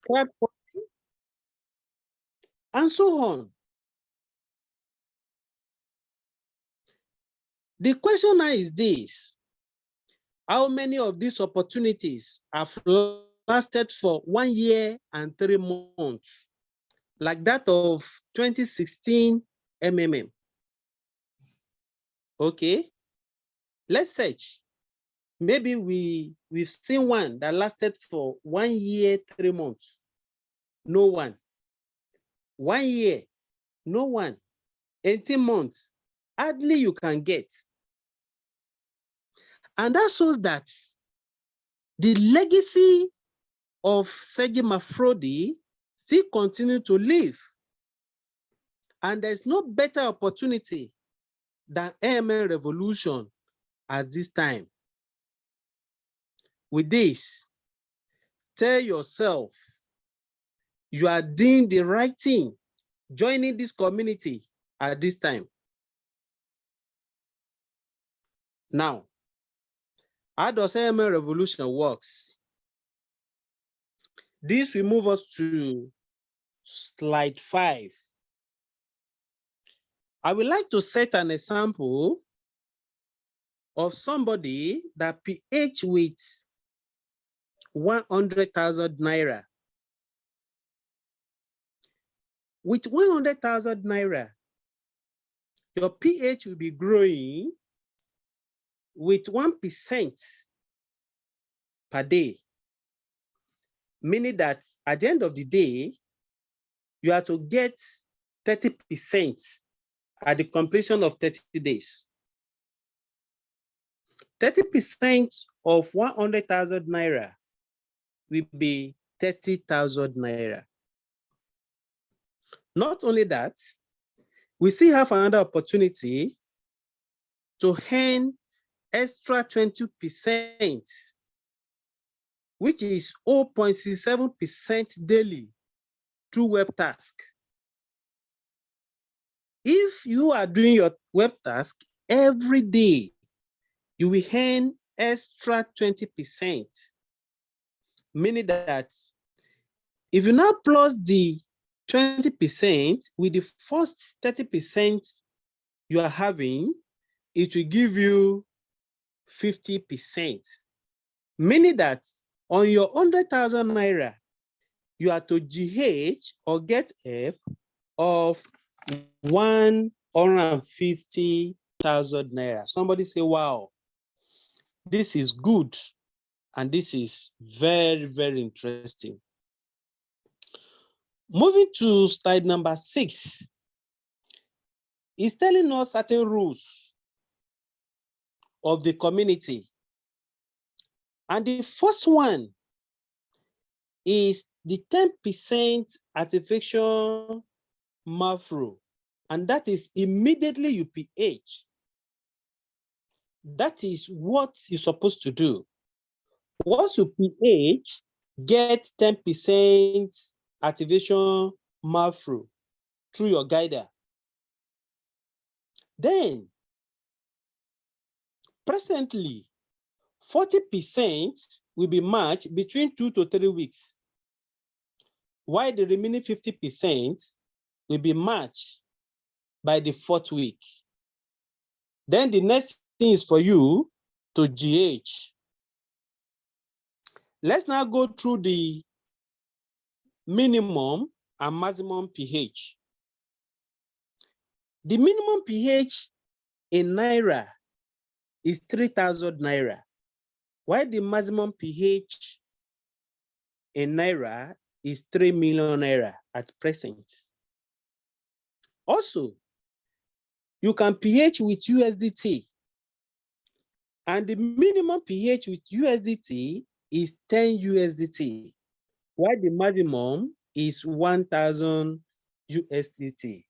crowdfunding, and so on. The question now is this: how many of these opportunities have lasted for 1 year and 3 months, like that of 2016 MMM? Okay, let's search. Maybe we've seen one that lasted for 1 year, 3 months. No one. 1 year, no one. 18 months, hardly you can get. And that shows that the legacy of Serge Mafrodi still continue to live. And there's no better opportunity than AMN Revolution at this time. With this, tell yourself you are doing the right thing, joining this community at this time. Now, how does AMN Revolution works? This will move us to slide 5. I would like to set an example of somebody that PH with 100,000 naira. With 100,000 naira, your PH will be growing with 1% per day, meaning that at the end of the day, you are to get 30% at the completion of 30 days. 30% of 100,000 naira will be 30,000 naira. Not only that, we still have another opportunity to earn extra 20%, which is 0.67% daily through web task. If you are doing your web task every day, you will earn extra 20%, meaning that if you now plus the 20% with the first 30% you are having, it will give you 50%, meaning that on your 100,000 naira, you are to GH or get help of 150,000 naira. Somebody say, wow, this is good. And this is very, very interesting. Moving to slide number 6, it's telling us certain rules of the community. And the first one is the 10% activation MAFRO, and that is immediately you PH. That is what you're supposed to do. Once you PH, get 10% activation MAFRO through your guider. Then, presently, 40% will be matched between 2 to 3 weeks, while the remaining 50% will be matched by the 4th week. Then the next thing is for you to GH. Let's now go through the minimum and maximum pH. The minimum pH in Naira is 3,000 Naira, while the maximum pH in Naira is 3 million Naira at present. Also, you can pH with USDT, and the minimum pH with USDT is 10 USDT, while the maximum is 1,000 USDT.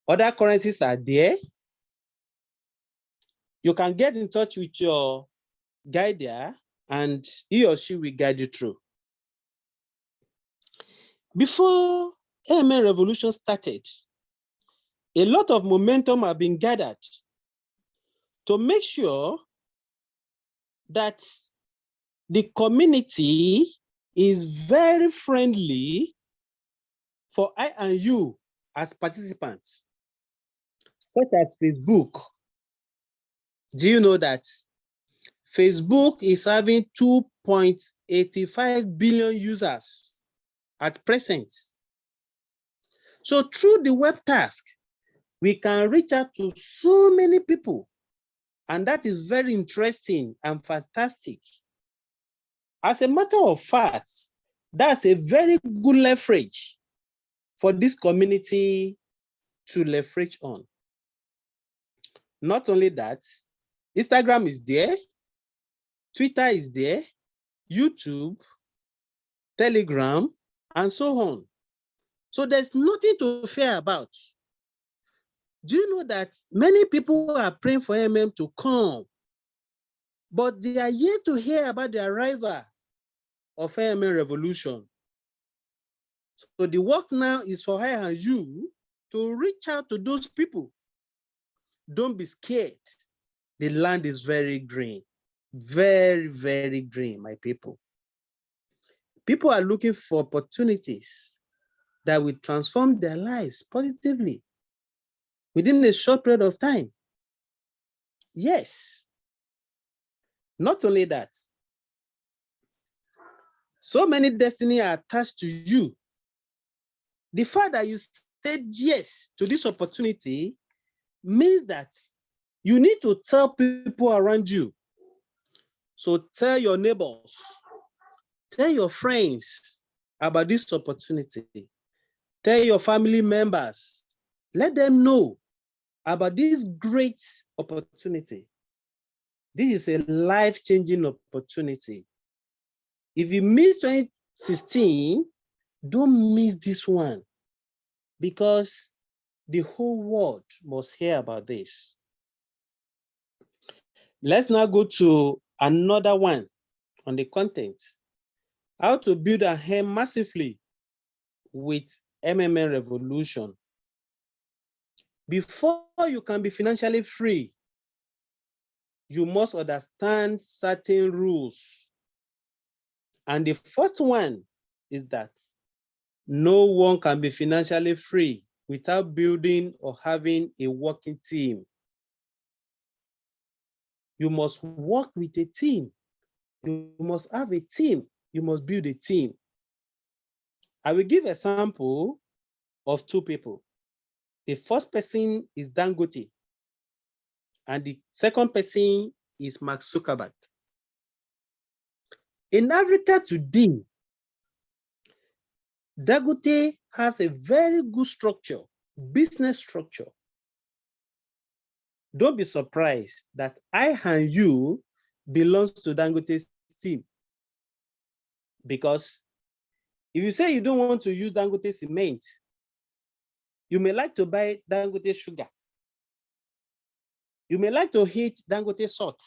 Other currencies are there. You can get in touch with your guider and he or she will guide you through. Before AMN Revolution started, a lot of momentum have been gathered to make sure that the community is very friendly for I and you as participants, such as Facebook. Do you know that Facebook is having 2.85 billion users at present? So through the web task, we can reach out to so many people, and that is very interesting and fantastic. As a matter of fact, that's a very good leverage for this community to leverage on. Not only that, Instagram is there, Twitter is there, YouTube, Telegram, and so on. So there's nothing to fear about. Do you know that many people are praying for to come, but they are yet to hear about the arrival of revolution? So the work now is for I and you to reach out to those people. Don't be scared. The land is very green, very, very green, my people. People are looking for opportunities that will transform their lives positively within a short period of time. Yes. Not only that, so many destiny are attached to you. The fact that you said yes to this opportunity means that you need to tell people around you. So tell your neighbors, tell your friends about this opportunity. Tell your family members, let them know about this great opportunity. This is a life-changing opportunity. If you miss 2016, don't miss this one, because the whole world must hear about this. Let's now go to another one on the content. How to build and earn massively with MMM Revolution. Before you can be financially free, you must understand certain rules. And the first one is that no one can be financially free without building or having a working team. You must work with a team. You must have a team. You must build a team. I will give an example of two people. The first person is Dangote, and the second person is Mark Zuckerberg. In Africa today, Dangote has a very good structure, business structure. Don't be surprised that I and you belongs to Dangote's team. Because if you say you don't want to use Dangote cement, you may like to buy Dangote sugar. You may like to eat Dangote salt.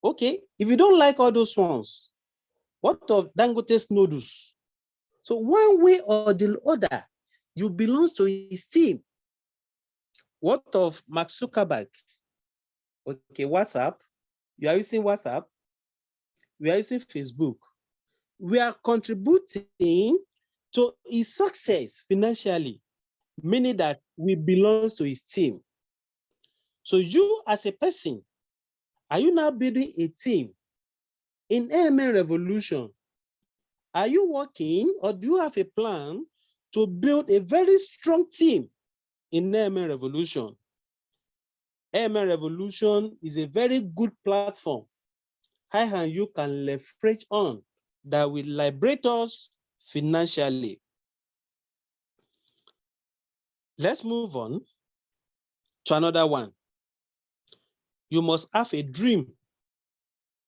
Okay, if you don't like all those ones, what of Dangote's noodles? So one way or the other, you belong to his team. What of Mark Zuckerberg? Okay, WhatsApp. You are using WhatsApp. We are using Facebook. We are contributing to his success financially, meaning that we belong to his team. So you as a person, are you now building a team in AMN Revolution? Are you working, or do you have a plan to build a very strong team in AMN Revolution? AMN Revolution is a very good platform I and you can leverage on that will liberate us financially. Let's move on to another one. You must have a dream,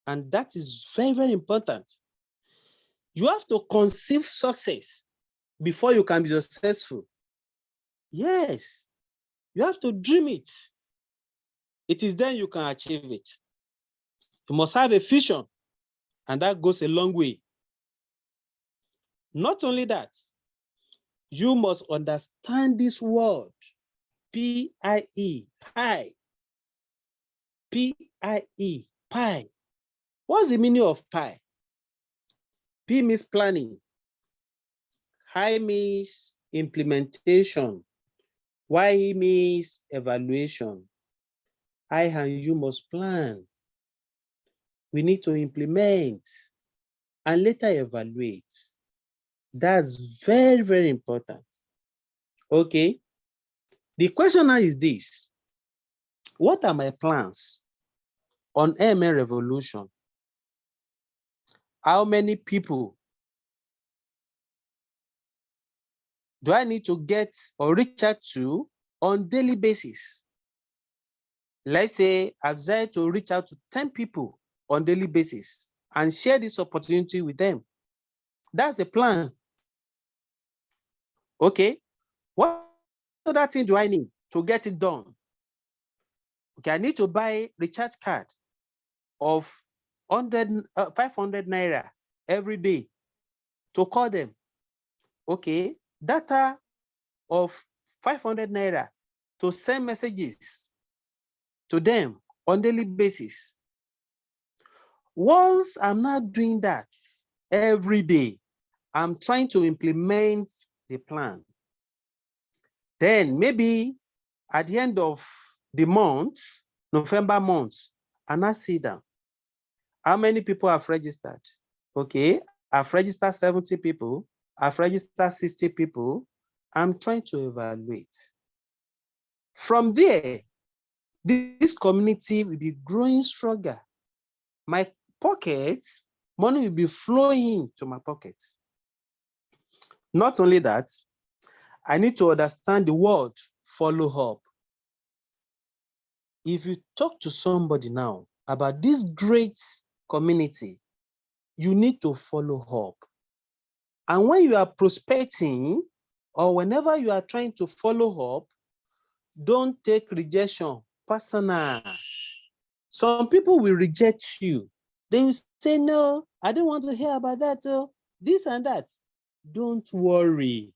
and that is very, very important. You have to conceive success before you can be successful. Yes, you have to dream it. It is then you can achieve it. You must have a vision, and that goes a long way. Not only that, you must understand this word, P-I-E, pie. P-I-E, pie. What's the meaning of pie? P means planning. I means implementation. Y means evaluation. I and you must plan. We need to implement and later evaluate. That's very, very important. Okay. The question now is this: what are my plans on AMN Revolution? How many people do I need to get or reach out to on daily basis? Let's say I've decided to reach out to 10 people on daily basis and share this opportunity with them. That's the plan. Okay. What other thing do I need to get it done? Okay, I need to buy recharge card of 500 naira every day to call them. Okay, data of 500 naira to send messages to them on daily basis. Once I'm not doing that every day, I'm trying to implement the plan. Then maybe at the end of the month, November month, and I sit down. How many people have registered? Okay, I've registered 70 people. I've registered 60 people. I'm trying to evaluate. From there, this community will be growing stronger. My pockets, money will be flowing to my pockets. Not only that, I need to understand the word follow up. If you talk to somebody now about this great community, you need to follow up. And when you are prospecting or whenever you are trying to follow up, don't take rejection personal. Some people will reject you. They will say, no, I don't want to hear about that, this and that. Don't worry.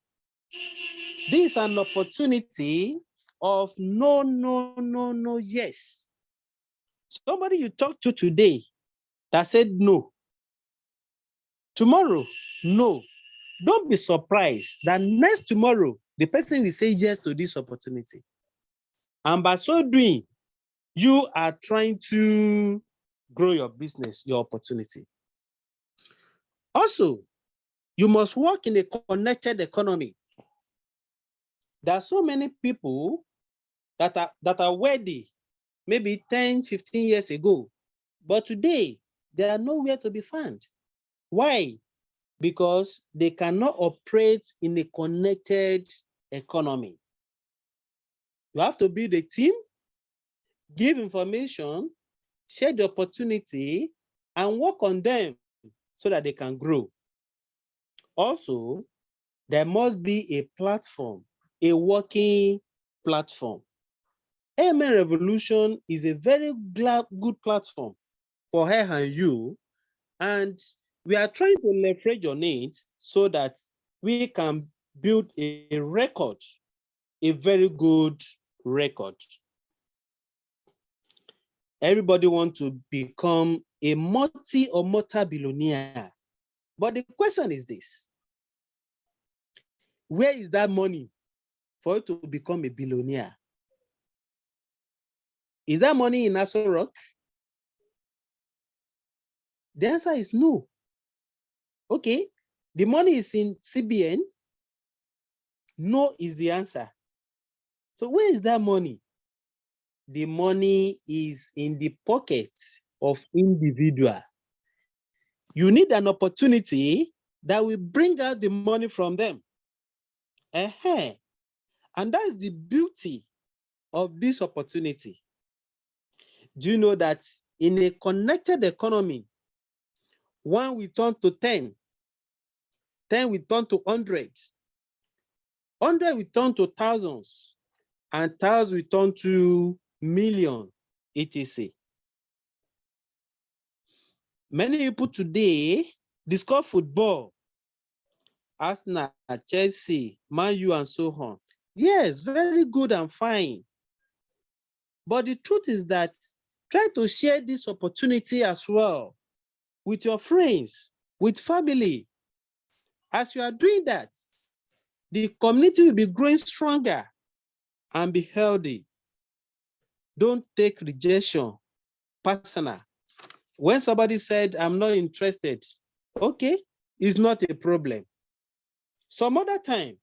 This is an opportunity of no, no, no, no, yes. Somebody you talk to today that said no. Tomorrow, no. Don't be surprised that next tomorrow, the person will say yes to this opportunity. And by so doing, you are trying to grow your business, your opportunity. Also, you must work in a connected economy. There are so many people that are wealthy, maybe 10, 15 years ago, but today they are nowhere to be found. Why? Because they cannot operate in a connected economy. You have to build a team, give information, share the opportunity, and work on them so that they can grow. Also, there must be a platform, a working platform. AMN Revolution is a very good platform for her and you, and we are trying to leverage on it so that we can build a record, a very good record. Everybody wants to become a multi or multi-billionaire. But the question is this: where is that money for you to become a billionaire? Is that money in Aso Rock? The answer is no. Okay, the money is in CBN. No is the answer. So where is that money? The money is in the pockets of individual. You need an opportunity that will bring out the money from them. And that's the beauty of this opportunity. Do you know that in a connected economy, 1 will turn to 10, 10 will turn to 100, 100 will turn to thousands, and thousands will turn to million, etc. Many people today discuss football, Arsenal, Chelsea, Man U, and so on. Yes, very good and fine. But the truth is that try to share this opportunity as well with your friends. with family. As you are doing that, the community will be growing stronger and be healthy. Don't take rejection personal. When somebody said, I'm not interested, okay, it's not a problem. Some other time,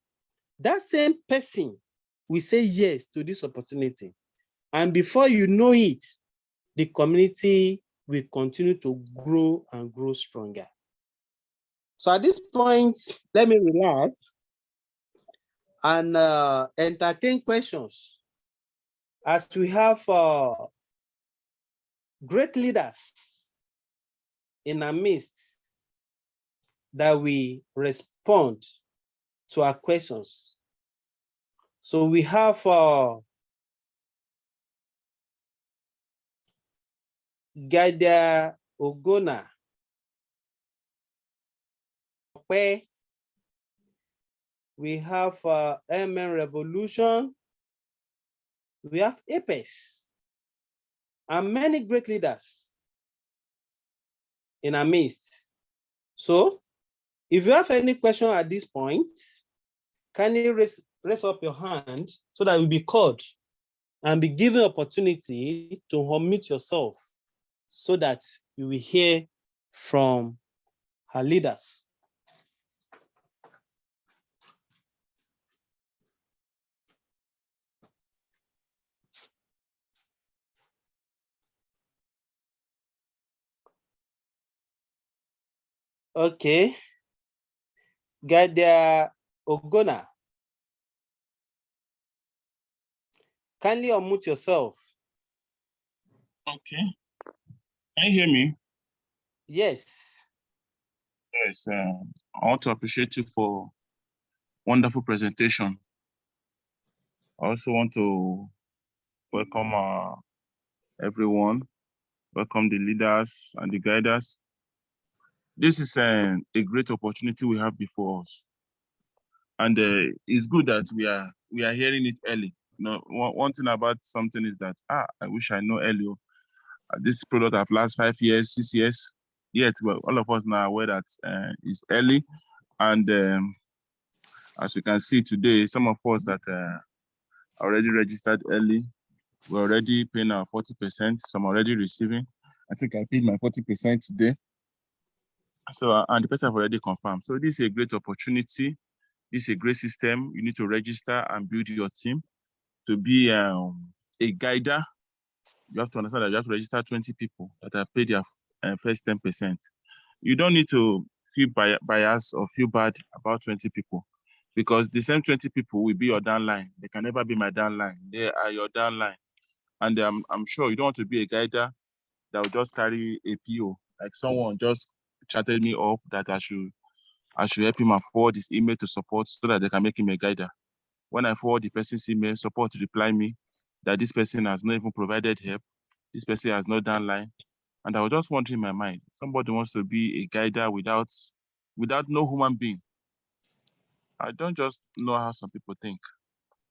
that same person will say yes to this opportunity. And before you know it, the community will continue to grow and grow stronger. So at this point, let me relax and entertain questions, as we have great leaders in our midst that we respond to our questions. So we have Gaida Ogona. We have MN Revolution. We have Apex, and many great leaders in our midst. So if you have any question at this point, kindly raise up your hand so that you'll be called and be given opportunity to unmute yourself so that you will hear from our leaders. Okay. Gadia Ogona, kindly unmute yourself. Okay. Can you hear me? Yes. Yes. I want to appreciate you for wonderful presentation. I also want to welcome everyone, welcome the leaders and the guiders. This is a great opportunity we have before us, and it's good that we are hearing it early. You know, one thing about something is that I wish I know earlier. This product have last 5 years, 6 years. Yet, well, all of us now are aware that it's early, and as you can see today, some of us that already registered early, we're already paying our 40%. Some already receiving. I think I paid my 40% today. So, and the person have already confirmed. So this is a great opportunity. This is a great system. You need to register and build your team to be a guider. You have to understand that you have to register 20 people that have paid their first 10%. You don't need to feel biased or feel bad about 20 people, because the same 20 people will be your downline. They can never be my downline. They are your downline. And I'm sure you don't want to be a guider that will just carry a PO. Like someone just chatted me up that I should help him and forward his email to support so that they can make him a guider. When I forward the person's email, support reply me that this person has not even provided help. This person has no downline. And I was just wondering in my mind, somebody wants to be a guider without no human being. I don't just know how some people think,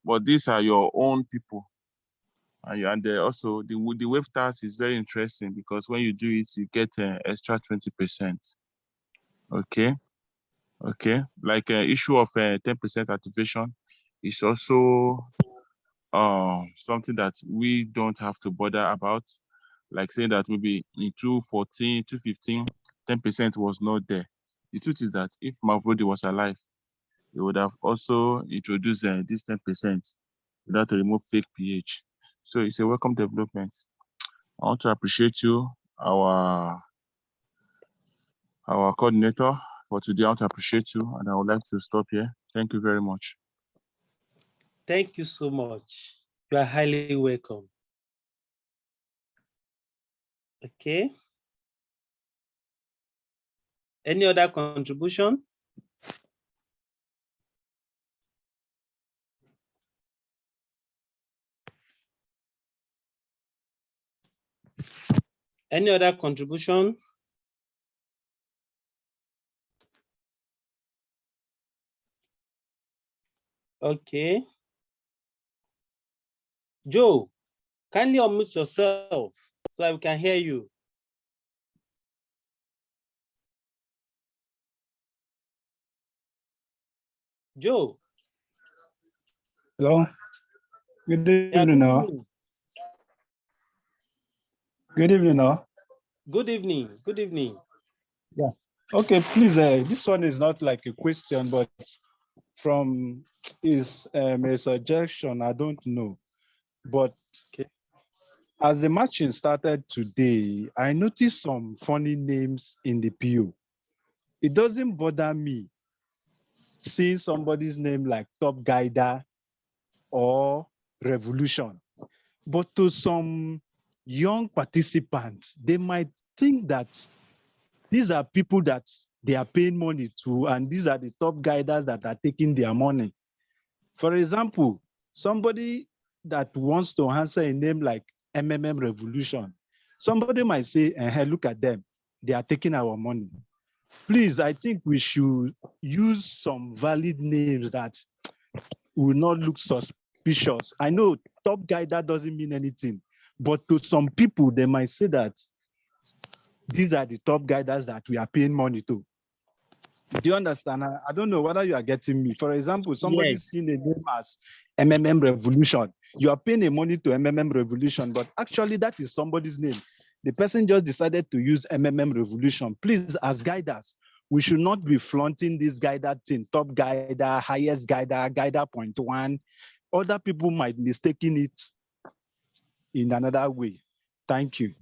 but these are your own people. And also the web task is very interesting because when you do it, you get an extra 20%. Okay. Like issue of 10% activation is also something that we don't have to bother about. Like saying that maybe in 2014, 2015, 10% was not there. The truth is that if Mavodi was alive, he would have also introduced this 10% without to remove fake PH. So it's a welcome development. I want to appreciate you, our coordinator for today. I want to appreciate you, and I would like to stop here. Thank you very much. Thank you so much. You are highly welcome. Okay. Any other contribution? Any other contribution? Okay. Joe, kindly unmute yourself so that we can hear you. Joe. Hello. Good Yeah, evening, good all. evening. Good evening, all. Good evening. Good evening. Yeah. Okay, please. This one is not like a question, but from is a suggestion. I don't know, but Okay. as the matching started today, I noticed some funny names in the PO. It doesn't bother me seeing somebody's name like Top Guider or Revolution, but to some young participants, they might think that these are people that they are paying money to, and these are the top guiders that are taking their money. For example, somebody that wants to answer a name like MMM Revolution, somebody might say, hey, look at them, they are taking our money. Please, I think we should use some valid names that will not look suspicious. I know top guider doesn't mean anything, but to some people, they might say that these are the top guiders that we are paying money to. Do you understand? I don't know whether you are getting me. For example, somebody Yes. seeing a name as MMM Revolution. You are paying a money to MMM Revolution, but actually that is somebody's name. The person just decided to use MMM Revolution. Please, as guiders, we should not be flaunting this guider thing, top guider, highest guider, guider 0.1. Other people might mistaken it in another way. Thank you.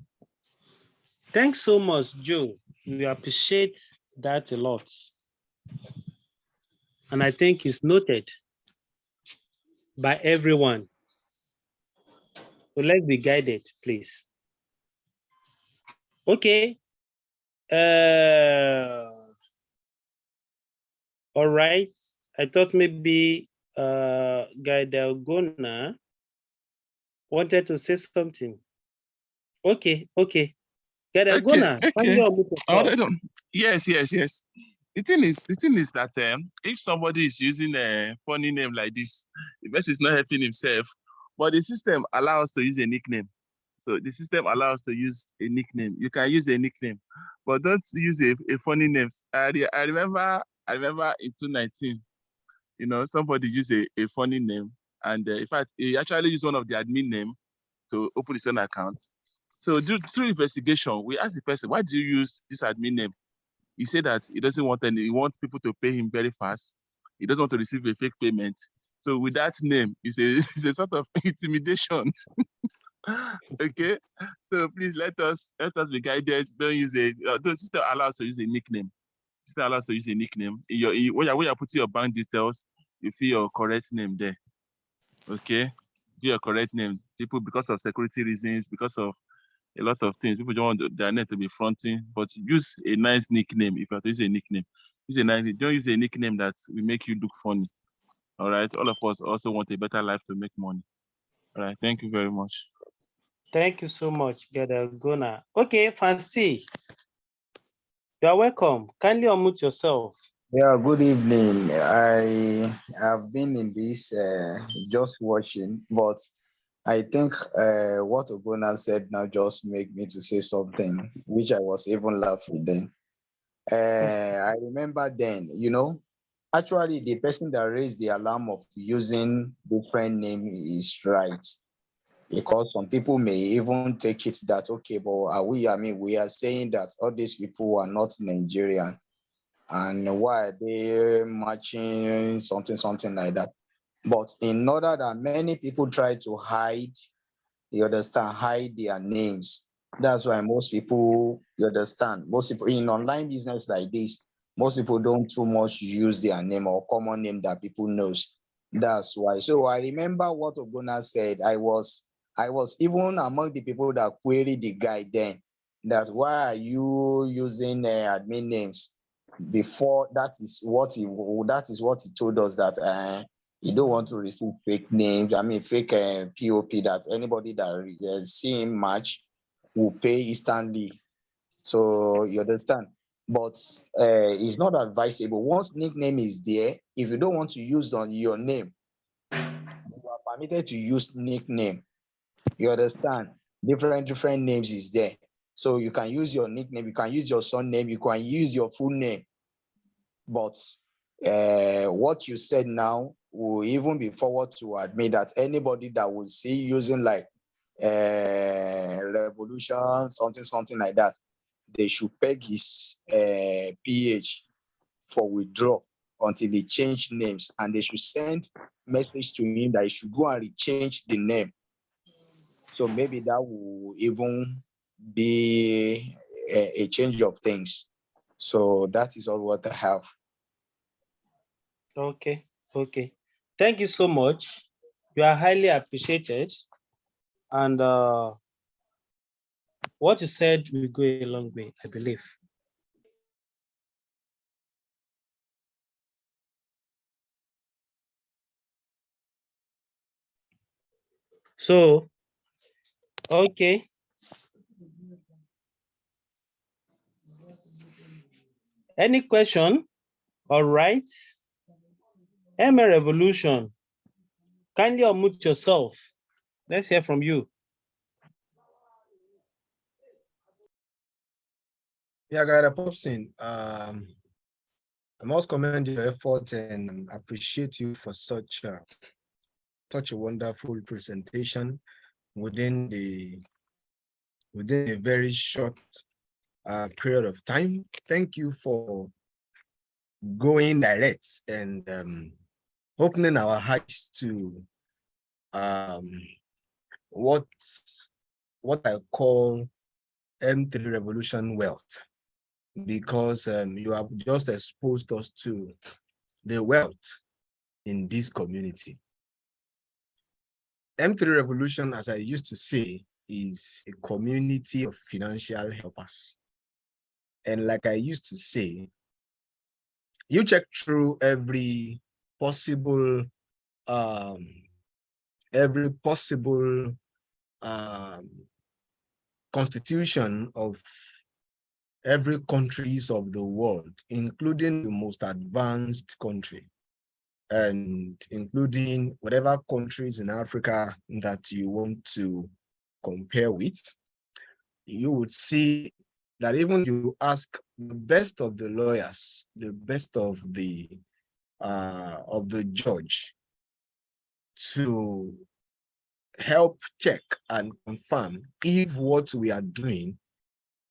Thanks so much, Joe. We appreciate that a lot. And I think it's noted by everyone. So let's be guided, please. Okay. All right. I thought maybe Guy Delgona wanted to say something. Okay. Guy Delgona, Yes. The thing is that if somebody is using a funny name like this, the person is not helping himself, but the system allows to use a nickname. So the system allows to use a nickname. You can use a nickname, but don't use a funny name. I remember in 2019, somebody used a funny name, and in fact, he actually used one of the admin name to open his own account. So through investigation, we asked the person, why do you use this admin name? He said that he doesn't want he wants people to pay him very fast. He doesn't want to receive a fake payment. So with that name, it's a sort of intimidation. Okay. So please let us be guided. Don't use the system allows to use a nickname. System allows to use a nickname. When you're putting your bank details, you fill your correct name there. Okay. Fill your correct name. People, because of security reasons, because of a lot of things, people don't want their name to be fronting, but use a nice nickname. If you have to use a nickname, don't use a nickname that will make you look funny. All right. All of us also want a better life to make money. All right. Thank you very much. Thank you so much, Guy Delgona. Okay, Fancy. You are welcome. Kindly unmute yourself. Yeah, good evening. I have been in this just watching, but I think what Ogona said now just make me to say something, which I was even laughing then. I remember then, actually the person that raised the alarm of using different name is right. Because some people may even take it that, okay, but we are saying that all these people are not Nigerian. And why are they matching something like that? But in order that many people try to hide, hide their names. That's why most people, most people in online business like this, most people don't too much use their name or common name that people knows. That's why. So I remember what Ogona said. I was even among the people that queried the guy then. That's why are you using admin names? Before that is what he told us, that you don't want to receive fake names. Fake POP, that anybody that see him match will pay instantly. So you understand. But it's not advisable. Once nickname is there, if you don't want to use on your name, you are permitted to use nickname. You understand? Different names is there. So you can use your nickname, you can use your son name, you can use your full name. But what you said now will even be forward to admit that anybody that will see using like revolution, something like that, they should peg his PH for withdraw until they change names, and they should send message to him that he should go and rechange the name. So maybe that will even be a change of things. So that is all what I have. Okay, okay. Thank you so much. You are highly appreciated. And what you said will go a long way, I believe. So, okay. Any question? All right. MA Revolution, kindly unmute yourself. Let's hear from you. Yeah, Guy Popsin, I must commend your effort and appreciate you for such a wonderful presentation within a very short period of time. Thank you for going direct and opening our eyes to what I call M3 Revolution wealth, because you have just exposed us to the wealth in this community. M3 Revolution, as I used to say, is a community of financial helpers. And like I used to say, you check through every possible constitution of every countries of the world, including the most advanced country, and including whatever countries in Africa that you want to compare with, you would see that even you ask the best of the lawyers, the best of the judge to help check and confirm if what we are doing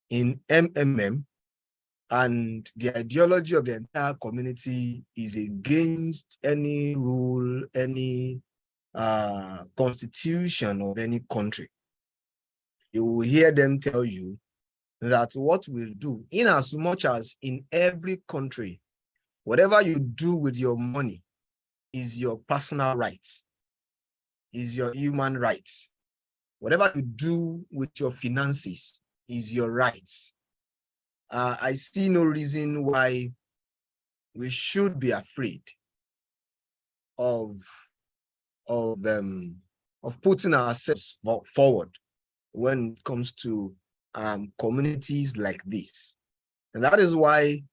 in MMM and the ideology of the entire community is against any rule, any constitution of any country. You will hear them tell you that what we'll do, in as much as in every country, whatever you do with your money is your personal rights, is your human rights. Whatever you do with your finances is your rights. I see no reason why we should be afraid of putting ourselves forward when it comes to communities like this. And that is why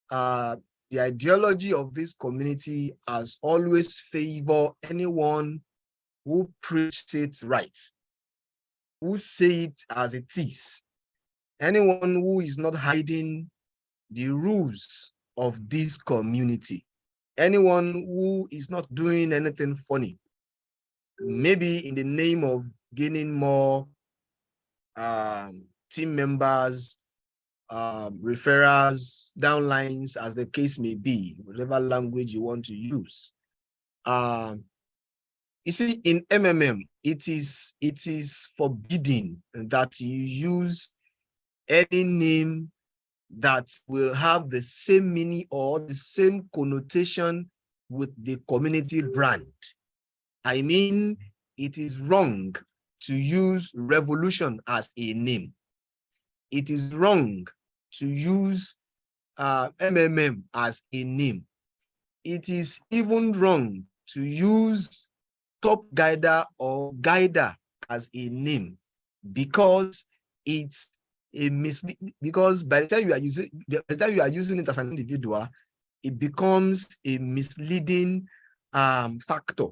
the ideology of this community has always favored anyone who preached it right, who say it as it is, anyone who is not hiding the rules of this community, anyone who is not doing anything funny, maybe in the name of gaining more team members, referrals, downlines, as the case may be, whatever language you want to use. You see, in MMM, it is forbidden that you use any name that will have the same meaning or the same connotation with the community brand. I mean, it is wrong to use revolution as a name. It is wrong to use MMM as a name. It is even wrong to use Top Guider or Guider as a name, because it's a because by the time you are using it as an individual, it becomes a misleading factor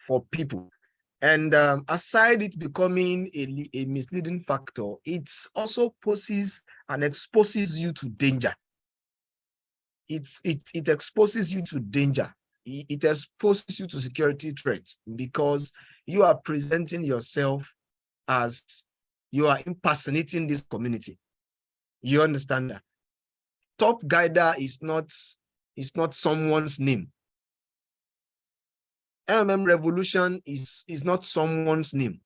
for people. And aside it becoming a misleading factor, it also poses and exposes you to danger. it exposes you to danger. It exposes you to security threats because you are presenting yourself as you are impersonating this community. You understand that? Top Guider is not someone's name. MMM Revolution is not someone's name.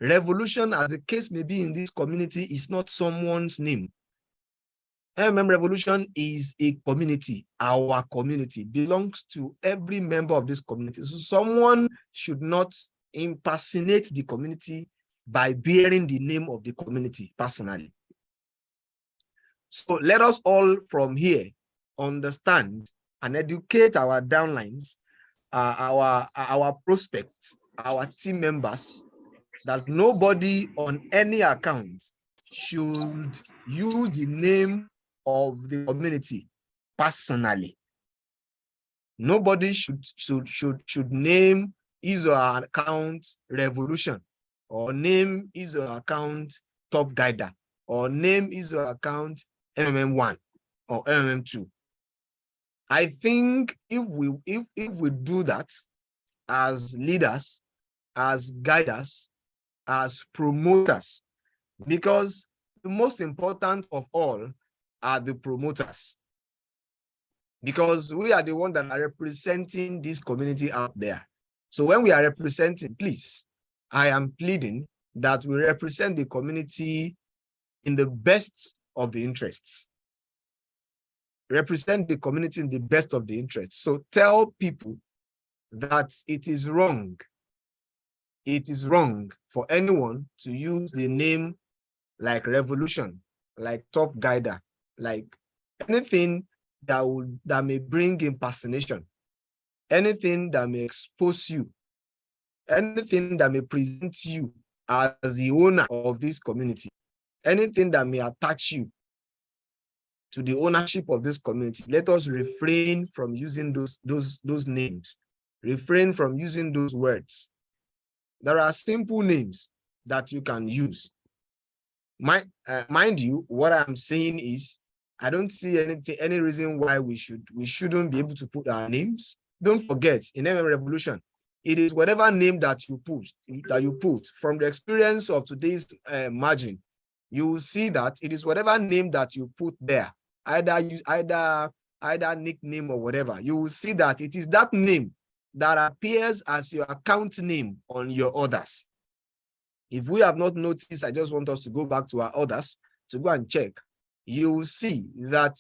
Revolution, as the case may be in this community, is not someone's name. MMM Revolution is a community. Our community belongs to every member of this community. So someone should not impersonate the community by bearing the name of the community personally. So let us all from here understand and educate our downlines, our prospects, our team members, that nobody on any account should use the name of the community personally. Nobody should name his or her account Revolution, or name his or her account Top Guider, or name his or her account MMM1 or MMM2. I think if we do that as leaders, as guiders, as promoters, because the most important of all are the promoters, because we are the ones that are representing this community out there. So when we are representing, please, I am pleading that we represent the community in the best of the interests. Represent the community in the best of the interests. So tell people that it is wrong. It is wrong for anyone to use the name like Revolution, like Top Guider, like anything that may bring impersonation, anything that may expose you, anything that may present you as the owner of this community, anything that may attach you to the ownership of this community. Let us refrain from using those names, refrain from using those words. There are simple names that you can use. Mind you, what I'm saying is, I don't see any reason why we shouldn't be able to put our names. Don't forget, in MMM Revolution, it is whatever name that you put from the experience of today's margin. You will see that it is whatever name that you put there, either nickname or whatever. You will see that it is that name that appears as your account name on your orders. If we have not noticed, I just want us to go back to our orders to go and check. You will see that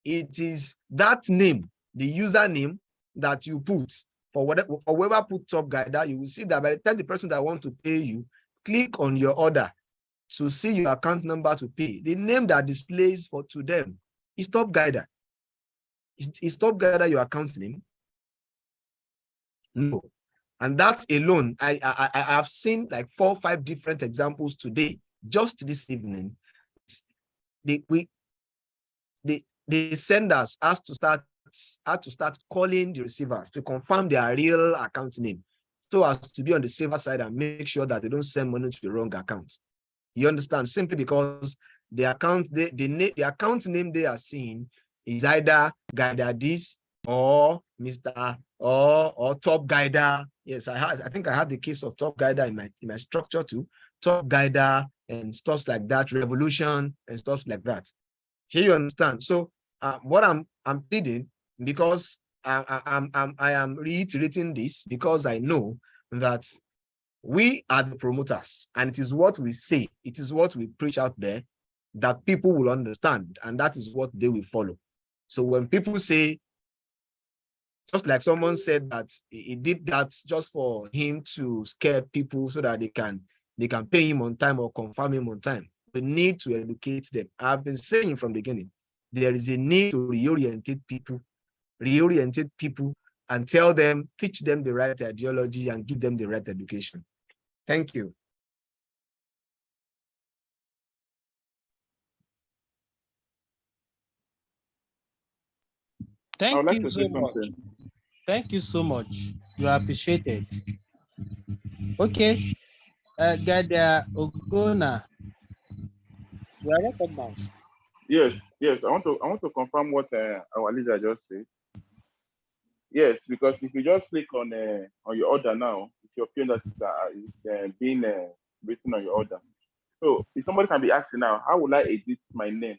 it is that name, the username that you put for whoever put Top Guider. You will see that by the time the person that wants to pay you, click on your order to see your account number to pay. The name that displays to them is Top Guider. Is Top Guider your account name? No. And that alone, I have seen like 4 or 5 different examples today, just this evening. The senders had to start calling the receivers to confirm their real account name, so as to be on the safer side and make sure that they don't send money to the wrong account. You understand? Simply because the account name they are seeing is either Guider this or Mr. or Top Guider. Yes, I think I have the case of Top Guider in my structure too. Top Guider and stuff like that, Revolution and stuff like that. Here you understand. So what I'm pleading, because I am reiterating this because I know that we are the promoters, and it is what we say, it is what we preach out there that people will understand, and that is what they will follow. So when people say, just like someone said that he did that just for him to scare people so that they can pay him on time or confirm him on time, we need to educate them. I've been saying from the beginning, there is a need to reorientate people and tell them, teach them the right ideology and give them the right education. Thank you. Thank you so much. Thank you so much. You are appreciated. Okay. Gada Ogona, you are recognized. Yes, yes. I want to confirm what our leader just said. Yes, because if you just click on your order now, it's your PIN that is being written on your order. So if somebody can be asking now, how will I edit my name?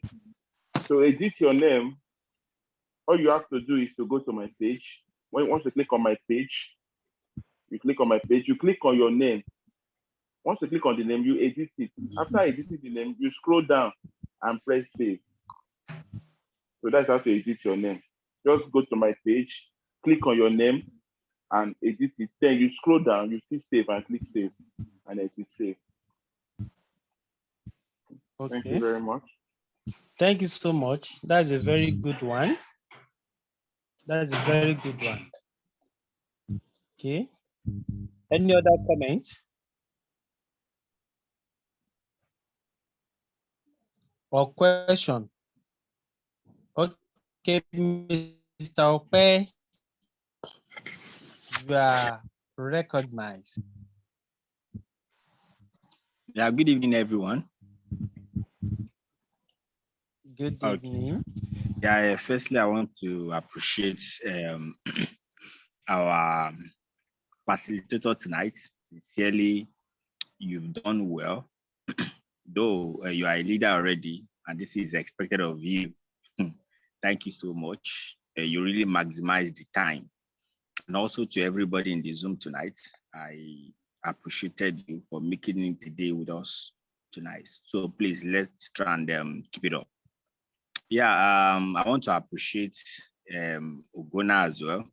To edit your name, all you have to do is to go to my page. Once you click on my page, you click on my page, you click on your name. Once you click on the name, you edit it. After editing the name, you scroll down and press save. So that's how to edit your name. Just go to my page, click on your name, and edit it. Then you scroll down, you see save and click save, and it is saved. Okay. Thank you very much. Thank you so much. That's a very good one. That's a very good one. Okay. Any other comment? Or question? Okay, Mr. Ope, you are recognized. Yeah, good evening, everyone. Good evening. Yeah, firstly, I want to appreciate our facilitator tonight. Sincerely, you've done well. Though you are a leader already, and this is expected of you. Thank you so much. You really maximize the time. And also to everybody in the Zoom tonight, I appreciated you for making it today with us tonight. So please, let's try and keep it up. Yeah, I want to appreciate Ogona as well,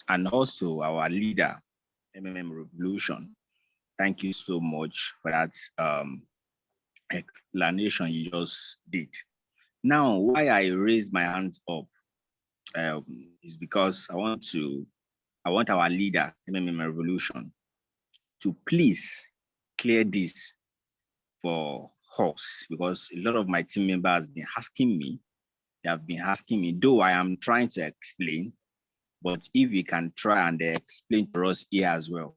and also our leader, MMM Revolution. Thank you so much for that explanation you just did. Now, why I raised my hand up is because I want our leader, MMM Revolution, to please clear this for us, because a lot of my team members have been asking me. They have been asking me, though I am trying to explain, but if we can try and explain for us here as well,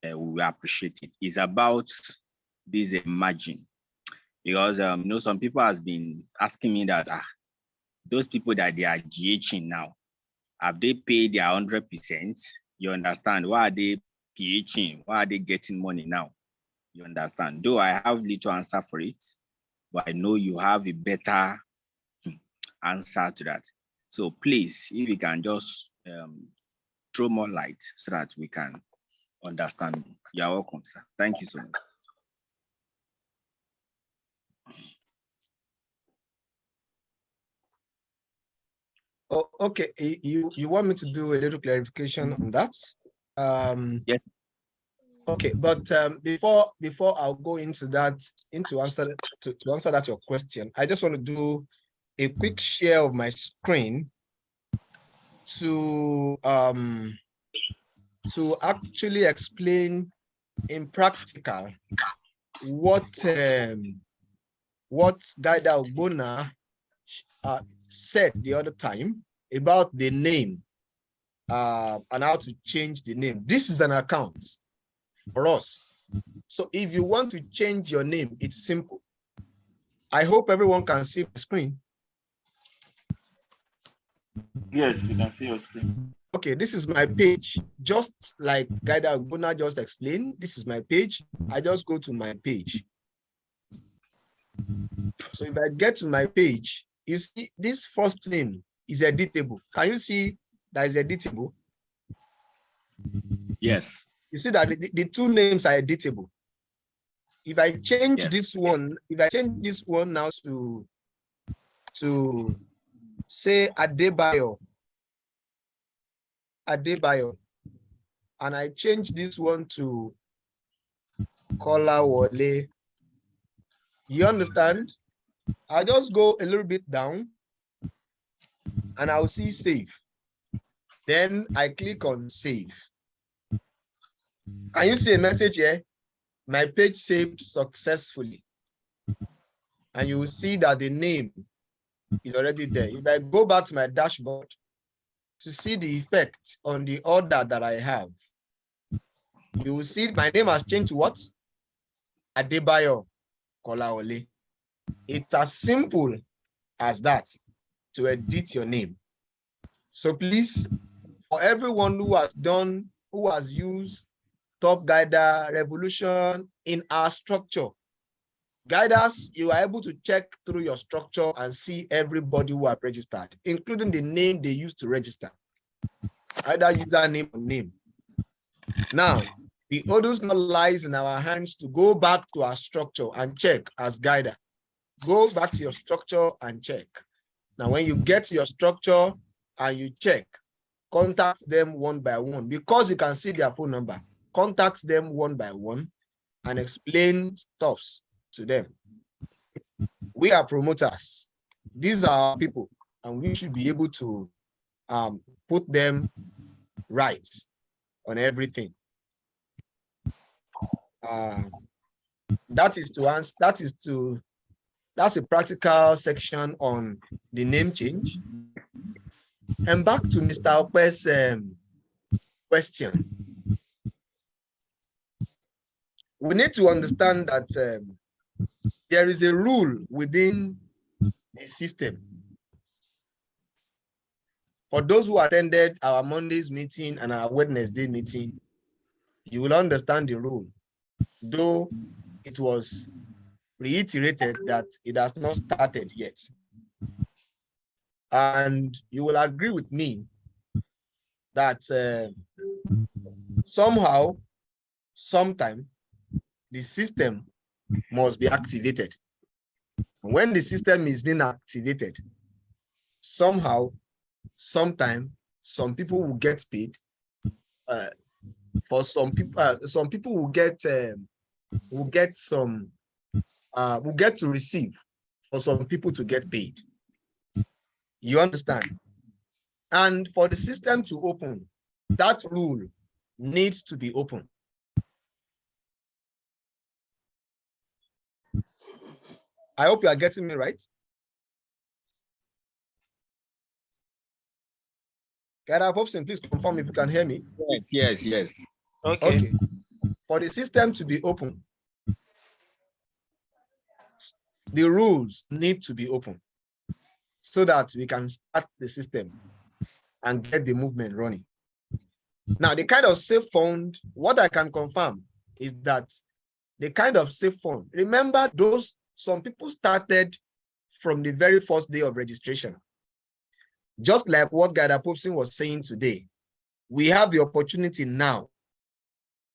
we will appreciate it. It's about this margin, because some people has been asking me that those people that they are GHing now, have they paid their 100%? You understand? Why are they PHing? Why are they getting money now? You understand? Though I have little answer for it, but I know you have a better answer to that. So please, if you can just throw more light so that we can understand. You're welcome, sir. Thank you so much. Oh, okay. You want me to do a little clarification on that? Yes. Okay, but before I'll go into that, to answer that your question, I just want to do a quick share of my screen to actually explain in practical what Guida Ogbonna said the other time about the name and how to change the name. This is an account for us. So if you want to change your name, it's simple. I hope everyone can see the screen. Yes, we can see your screen. Okay, this is my page. Just like Guida Ogbonna just explained, this is my page. I just go to my page. So if I get to my page, you see this first name is editable. Can you see that is editable? Yes. You see that the two names are editable. If I change this one, now to say Adebayo, and I change this one to Kolawole, you understand? I'll just go a little bit down and I'll see save. Then I click on save. Can you see a message here? My page saved successfully. And you will see that the name is already there. If I go back to my dashboard to see the effect on the order that I have, you will see my name has changed to what? Adebayo Kolawole. It's as simple as that to edit your name. So please, for everyone who has used Top Guider Revolution in our structure, Guiders, you are able to check through your structure and see everybody who have registered, including the name they used to register, either username or name. Now, the orders now lies in our hands to go back to our structure and check as Guider. Go back to your structure and check. Now, when you get to your structure and you check, contact them one by one because you can see their phone number. Contact them one by one and explain stuffs to them. We are promoters. These are our people, and we should be able to put them right on everything. That's a practical section on the name change. And back to Mr. Okwe's question. We need to understand that there is a rule within the system. For those who attended our Monday's meeting and our Wednesday meeting, you will understand the rule, though it was reiterated that it has not started yet. And you will agree with me that somehow, sometime, the system must be activated. When the system is being activated, somehow, sometime, some people will get paid. For some people will get to receive. For some people to get paid. You understand? And for the system to open, that rule needs to be open. I hope you are getting me right. Guider Popson, please confirm if you can hear me. Yes. Okay. For the system to be open, the rules need to be open so that we can start the system and get the movement running. Now, the kind of safe fund, what I can confirm is that the kind of safe fund, remember some people started from the very first day of registration. Just like what Guider Popson was saying today, we have the opportunity now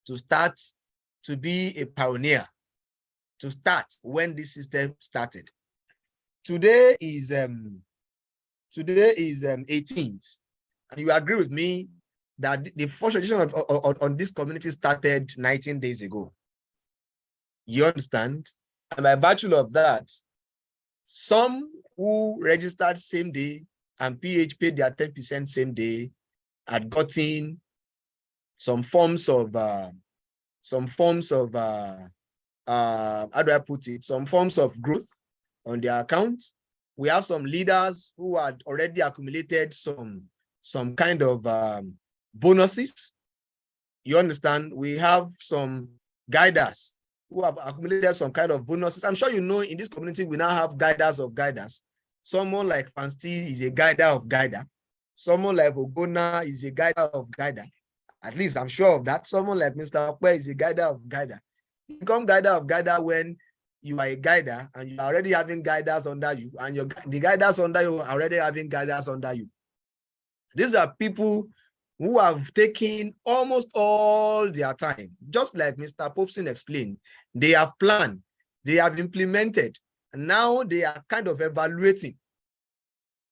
to start to be a pioneer, to start when this system started. Today is 18th, and you agree with me that the first registration on this community started 19 days ago. You understand? And by virtue of that, some who registered same day and PH paid their 10% same day had gotten some forms of how do I put it? Some forms of growth on their account. We have some leaders who had already accumulated some kind of bonuses. You understand? We have some guiders who have accumulated some kind of bonuses. I'm sure you know in this community, we now have guiders of guiders. Someone like Fansti is a guider of guider. Someone like Ogona is a guider of guider. At least I'm sure of that. Someone like Mr. Okwe is a guider of guider. You become guider of guider when you are a guider and you are already having guiders under you, and the guiders under you are already having guiders under you. These are people who have taken almost all their time. Just like Mr. Popson explained, they have planned, they have implemented, and now they are kind of evaluating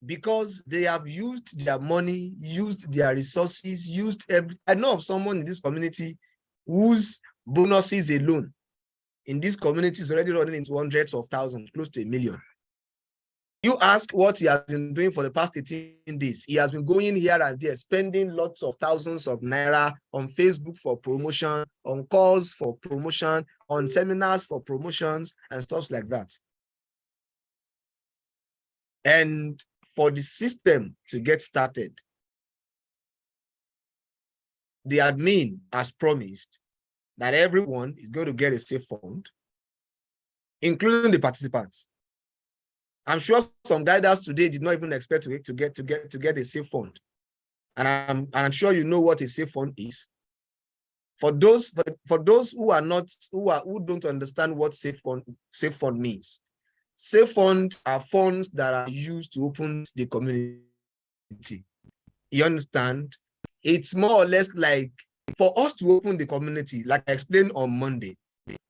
because they have used their money, used their resources, used everything. I know of someone in this community whose bonuses alone in this community is already running into hundreds of thousands, close to 1 million. You ask what he has been doing for the past 18 days. He has been going here and there, spending lots of thousands of naira on Facebook for promotion, on calls for promotion, on seminars for promotions and stuff like that. And for the system to get started, the admin has promised that everyone is going to get a safe fund, including the participants. I'm sure some guiders today did not even expect to get a safe fund. And I'm sure you know what a safe fund is. For those who don't understand what safe fund means. Safe fund are funds that are used to open the community. You understand? It's more or less like for us to open the community, like I explained on Monday,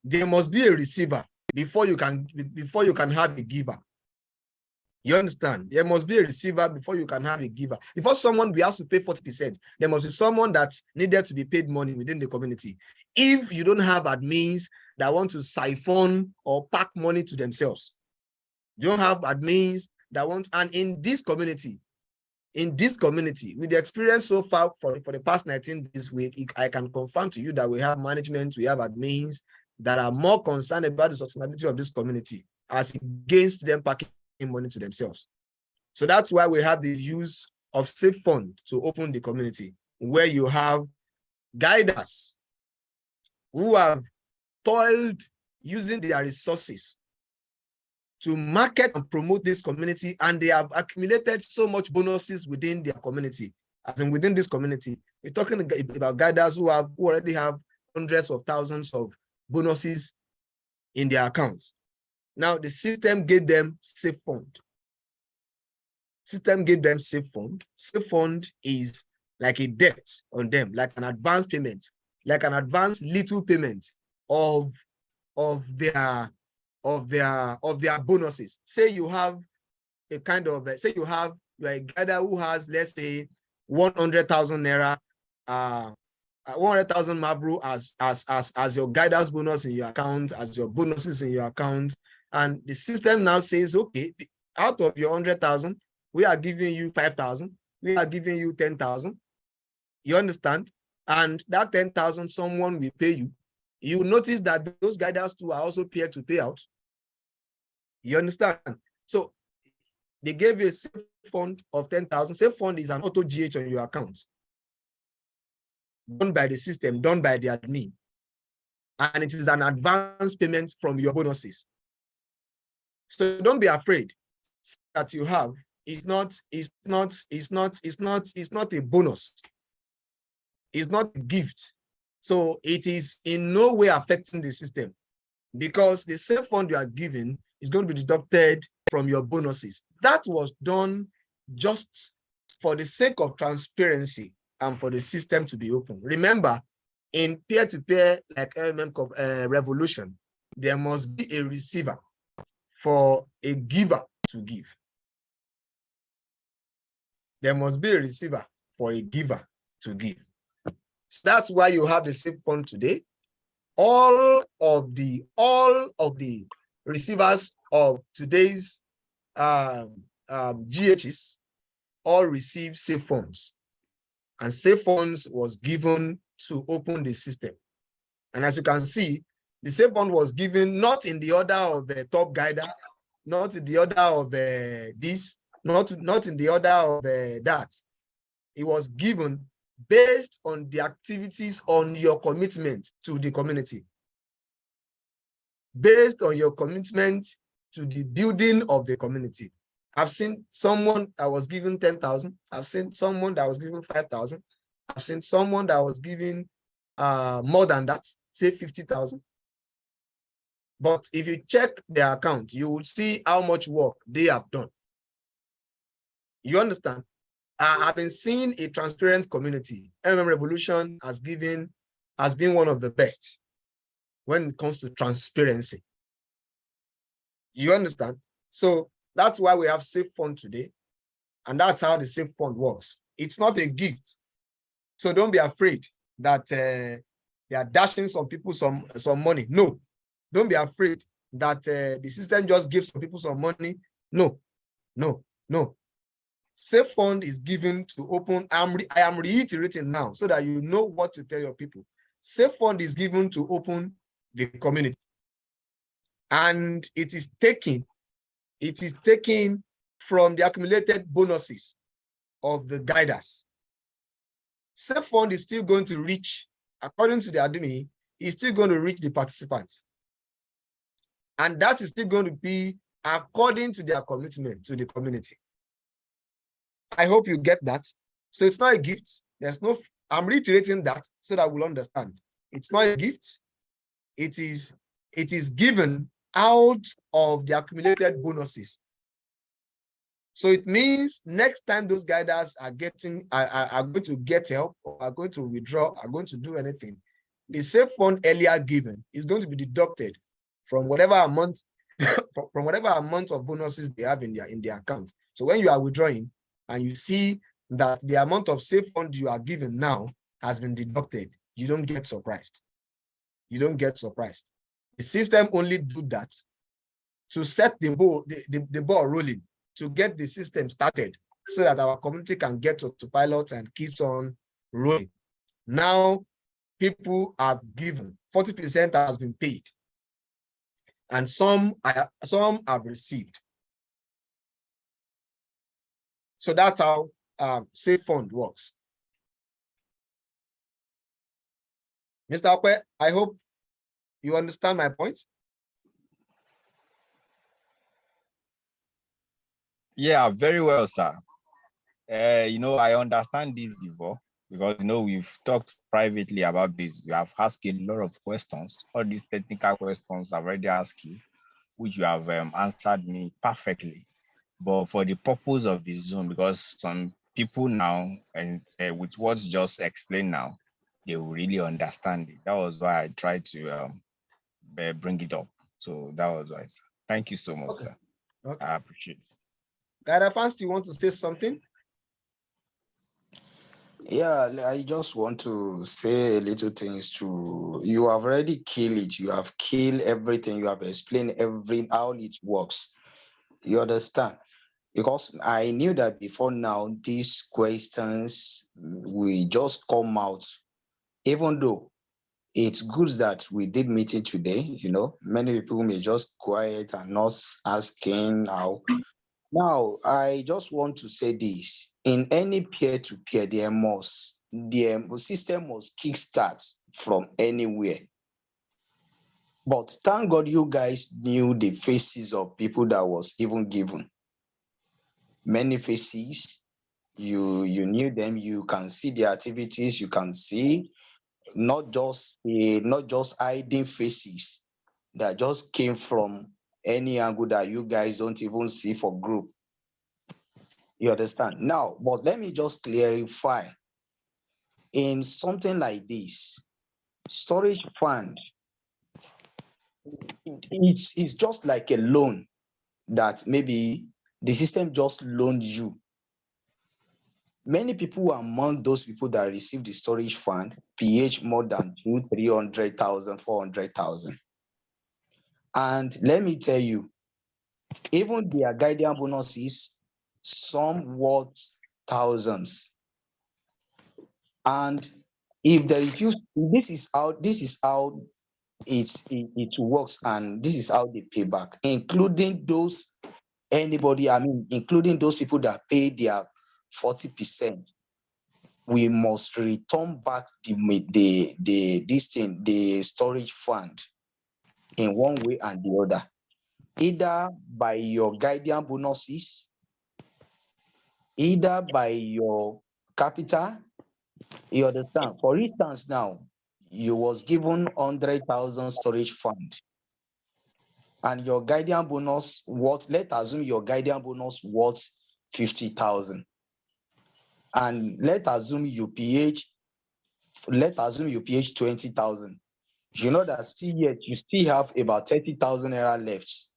there must be a receiver before you can have a giver. You understand? There must be a receiver before you can have a giver. Before someone be asked to pay 40%, there must be someone that needed to be paid money within the community. If you don't have admins that want to siphon or pack money to themselves, you don't have admins that want, and in this community, with the experience so far for the past 19 this week, I can confirm to you that we have management, we have admins that are more concerned about the sustainability of this community as against them packing money to themselves. So that's why we have the use of safe fund to open the community, where you have guiders who have toiled using their resources to market and promote this community, and they have accumulated so much bonuses within their community. As in within this community, we're talking about guiders who already have hundreds of thousands of bonuses in their accounts. Now, the system gave them safe fund. System gave them safe fund. Safe fund is like a debt on them, like an advance payment, like an advance little payment of their bonuses. Say you have a kind of you're a guider who has, let's say, 100,000 naira, 100,000 Mabru as your guidance bonus in your account, as your bonuses in your account. And the system now says, okay, out of your 100,000, we are giving you 5,000, we are giving you 10,000. You understand? And that 10,000, someone will pay you. You notice that those guiders too are also peer to pay out. You understand? So they gave you a safe fund of 10,000. Safe fund is an auto GH on your account, done by the system, done by the admin. And it is an advance payment from your bonuses. So don't be afraid that you have. It's not a bonus. It's not a gift. So it is in no way affecting the system, because the safe fund you are given is going to be deducted from your bonuses. That was done just for the sake of transparency and for the system to be open. Remember, in peer-to-peer, like LMM Revolution, there must be a receiver for a giver to give. There must be a receiver for a giver to give. So that's why you have the safe fund today. All of the receivers of today's GHs all receive safe funds, and safe funds was given to open the system. And as you can see, the safe fund was given not in the order of the top guider, not in the order of this, not in the order of that. It was given based on the activities on your commitment to the community, based on your commitment to the building of the community. I've seen someone that was given 10,000. I've seen someone that was given 5,000. I've seen someone that was given more than that, say 50,000. But if you check their account, you will see how much work they have done. You understand? I've been seeing a transparent community. LMM Revolution has been one of the best when it comes to transparency. You understand? So that's why we have safe fund today. And that's how the safe fund works. It's not a gift. So don't be afraid that they are dashing some people some money. No. Don't be afraid that the system just gives some people some money. No. Safe fund is given to open. I am reiterating now so that you know what to tell your people. Safe fund is given to open the community, and it is taken from the accumulated bonuses of the guiders. Safe fund is still going to reach, according to the admin, is still going to reach the participants, and that is still going to be according to their commitment to the community. I hope you get that. So it's not a gift. There's no, I'm reiterating that so that we'll understand. It's not a gift. It is given out of the accumulated bonuses. So it means next time those guiders are going to get help or are going to withdraw, are going to do anything, the safe fund earlier given is going to be deducted from whatever amount from whatever amount of bonuses they have in their account. So when you are withdrawing and you see that the amount of safe fund you are given now has been deducted, you don't get surprised. You don't get surprised. The system only do that to set the ball rolling, to get the system started so that our community can get to pilot and keeps on rolling. Now, people have given, 40% has been paid, and some have received. So that's how Safe Fund works. Mr. Okwe, I hope you understand my point. Yeah, very well, sir. I understand this before because, we've talked privately about this. We have asked a lot of questions. All these technical questions I've already asked you, which you have answered me perfectly. But for the purpose of the Zoom, because some people now, and with what's just explained now, they will really understand it. That was why I tried to bring it up. So that was why, sir. Thank you so much, sir. Okay. I appreciate it. Guy Fans, you want to say something? Yeah, I just want to say a little things to you. Have already killed it. You have killed everything. You have explained how it works. You understand? Because I knew that before now, these questions will just come out, even though it's good that we did meeting today. Many people may just quiet and not asking how. Now, I just want to say this. In any peer-to-peer, the system must kickstart from anywhere. But thank God you guys knew the faces of people that was even given. Many faces, you knew them, you can see the activities, you can see not just hiding faces that just came from any angle that you guys don't even see for group. You understand? Now, but let me just clarify. In something like this, storage fund, it's just like a loan that maybe the system just loaned you. Many people among those people that receive the storage fund pH more than 200,000, 300,000, 400,000. And let me tell you, even their guardian bonuses, some worth thousands. And if they refuse, this is how it works, and this is how they pay back, including those including those people that pay their 40%. We must return back the storage fund in one way and the other, either by your guardian bonuses, either by your capital. You understand? For instance, now you was given 100,000 storage fund, and your guardian bonus let's assume your guardian bonus worth 50,000, and let's assume you pH 20,000. You know that still yet you still have about 30,000 naira left,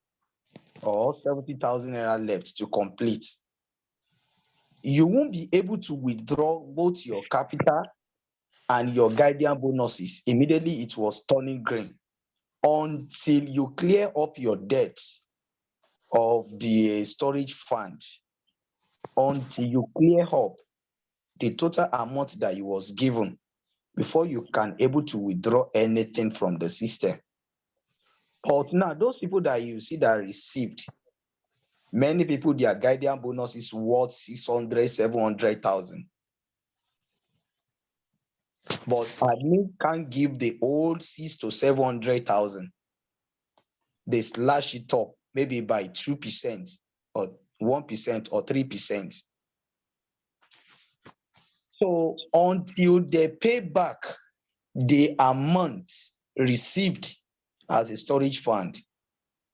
or 70,000 naira left to complete. You won't be able to withdraw both your capital and your guardian bonuses. Immediately it was turning green until you clear up your debt of the storage fund, until you clear up the total amount that you was given before you can able to withdraw anything from the system. But now those people that you see that received, many people, their guardian bonus is worth 600, 700,000. But admin can't give the old 600 to 700,000. They slash it up maybe by 2% or 1% or 3%. So until they pay back the amount received as a storage fund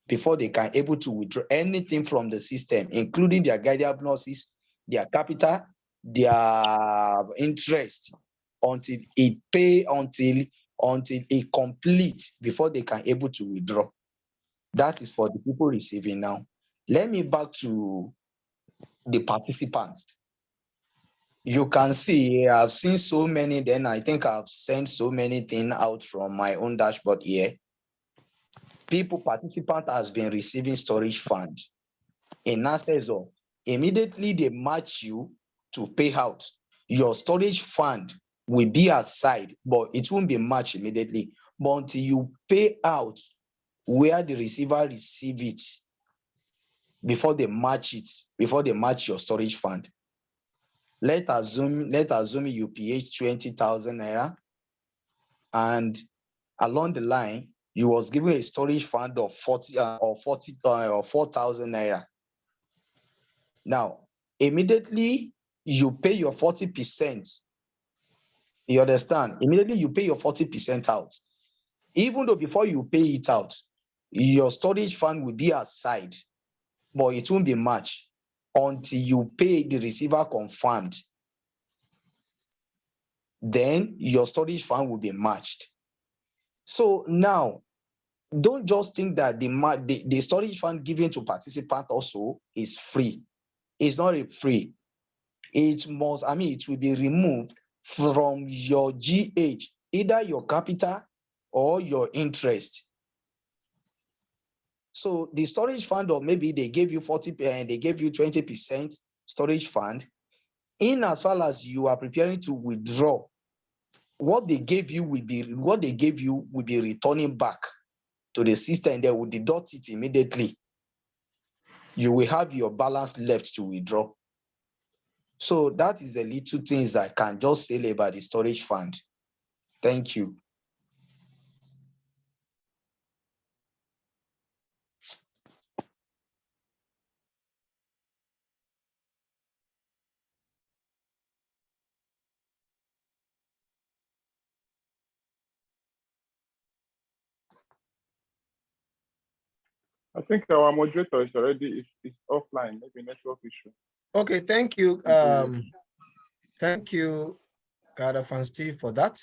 before they can able to withdraw anything from the system, including their guided losses, their capital, their interest, until it complete before they can able to withdraw. That is for the people receiving now. Let me back to the participants. You can see I've seen so many, then I think I've sent so many things out from my own dashboard here. Participant has been receiving storage fund. In instance of immediately they match you to pay out, your storage fund will be aside, but it won't be matched immediately. But until you pay out where the receiver receive it, before they match your storage fund. Let's assume you PH 20,000 naira, and along the line, you was given a storage fund of 4,000 naira. Now, immediately you pay your 40%. You understand? Immediately you pay your 40% out. Even though before you pay it out, your storage fund will be aside, but it won't be matched until you pay the receiver confirmed. Then your storage fund will be matched. So now, don't just think that the storage fund given to participant also is free. It's not free. It will be removed from your GH, either your capital or your interest. So the storage fund, or maybe they gave you 40% and they gave you 20% storage fund, in as far as you are preparing to withdraw, what they gave you will be returning back to the system. They will deduct it immediately. You will have your balance left to withdraw. So that is the little things I can just say about the storage fund. Thank you. I think our moderator is already offline, maybe network issue. Okay, thank you. Thank you, Gada Fancy, for that.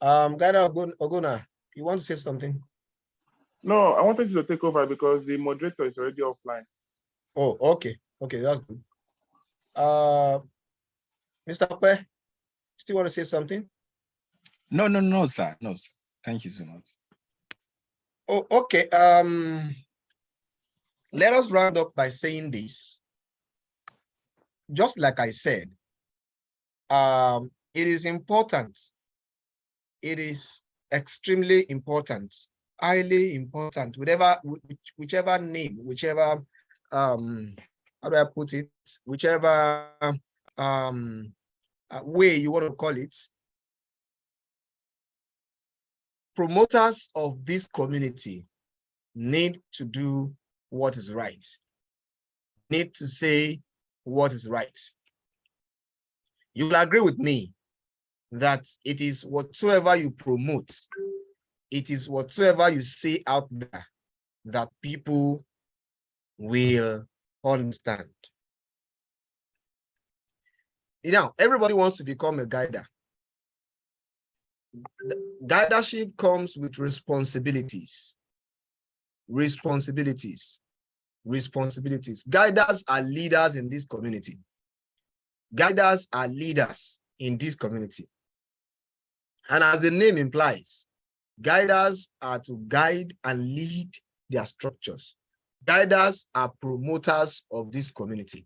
Gada Oguna, you want to say something? No, I wanted you to take over because the moderator is already offline. Oh, okay. Okay, that's good. Mr. Pe, still want to say something? No, sir. No, sir. Thank you so much. Oh, okay. Let us round up by saying this. Just like I said, it is important. It is extremely important, highly important, whichever name, whichever how do I put it, whichever way you want to call it. Promoters of this community need to do what is right, need to say what is right. You will agree with me that it is whatsoever you promote, it is whatsoever you say out there that people will understand. Now, everybody wants to become a guider. Guidership comes with responsibilities. Responsibilities. Guiders are leaders in this community. Guiders are leaders in this community. And as the name implies, guiders are to guide and lead their structures. Guiders are promoters of this community.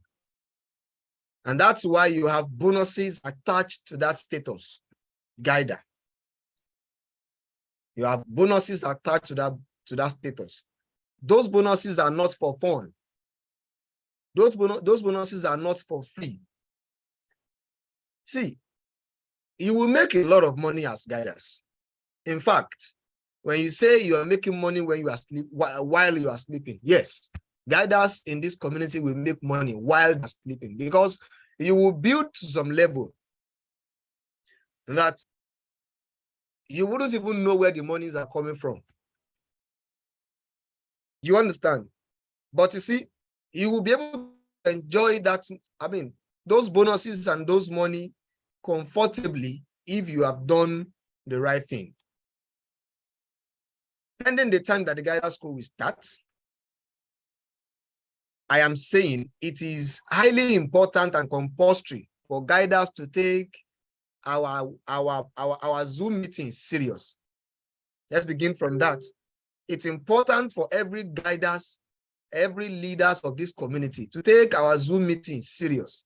And that's why you have bonuses attached to that status, guider. You have bonuses attached to that status. Those bonuses are not for fun. Those bonuses are not for free. See, you will make a lot of money as guiders. In fact, When you say you are making money when you are sleep while you are sleeping, yes, guiders in this community will make money while they're sleeping, because you will build to some level that you wouldn't even know where the monies are coming from. You understand? But you see, you will be able to enjoy that, I mean, those bonuses and those money comfortably if you have done the right thing. Pending the time that the guidance school will start, I am saying it is highly important and compulsory for guiders to take our Zoom meetings serious. Let's begin from that. It's important for every guiders, every leaders of this community to take our Zoom meetings serious.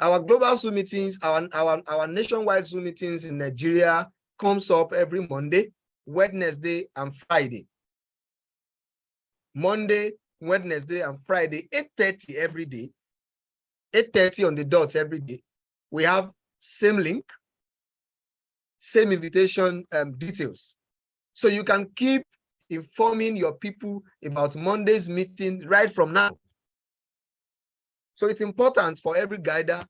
Our global Zoom meetings, our nationwide Zoom meetings in Nigeria comes up every Monday, Wednesday, and Friday. Monday, Wednesday, and Friday, 8:30 every day, 8:30 on the dot every day. We have same link, same invitation details. So you can keep informing your people about Monday's meeting right from now. So it's important for every guider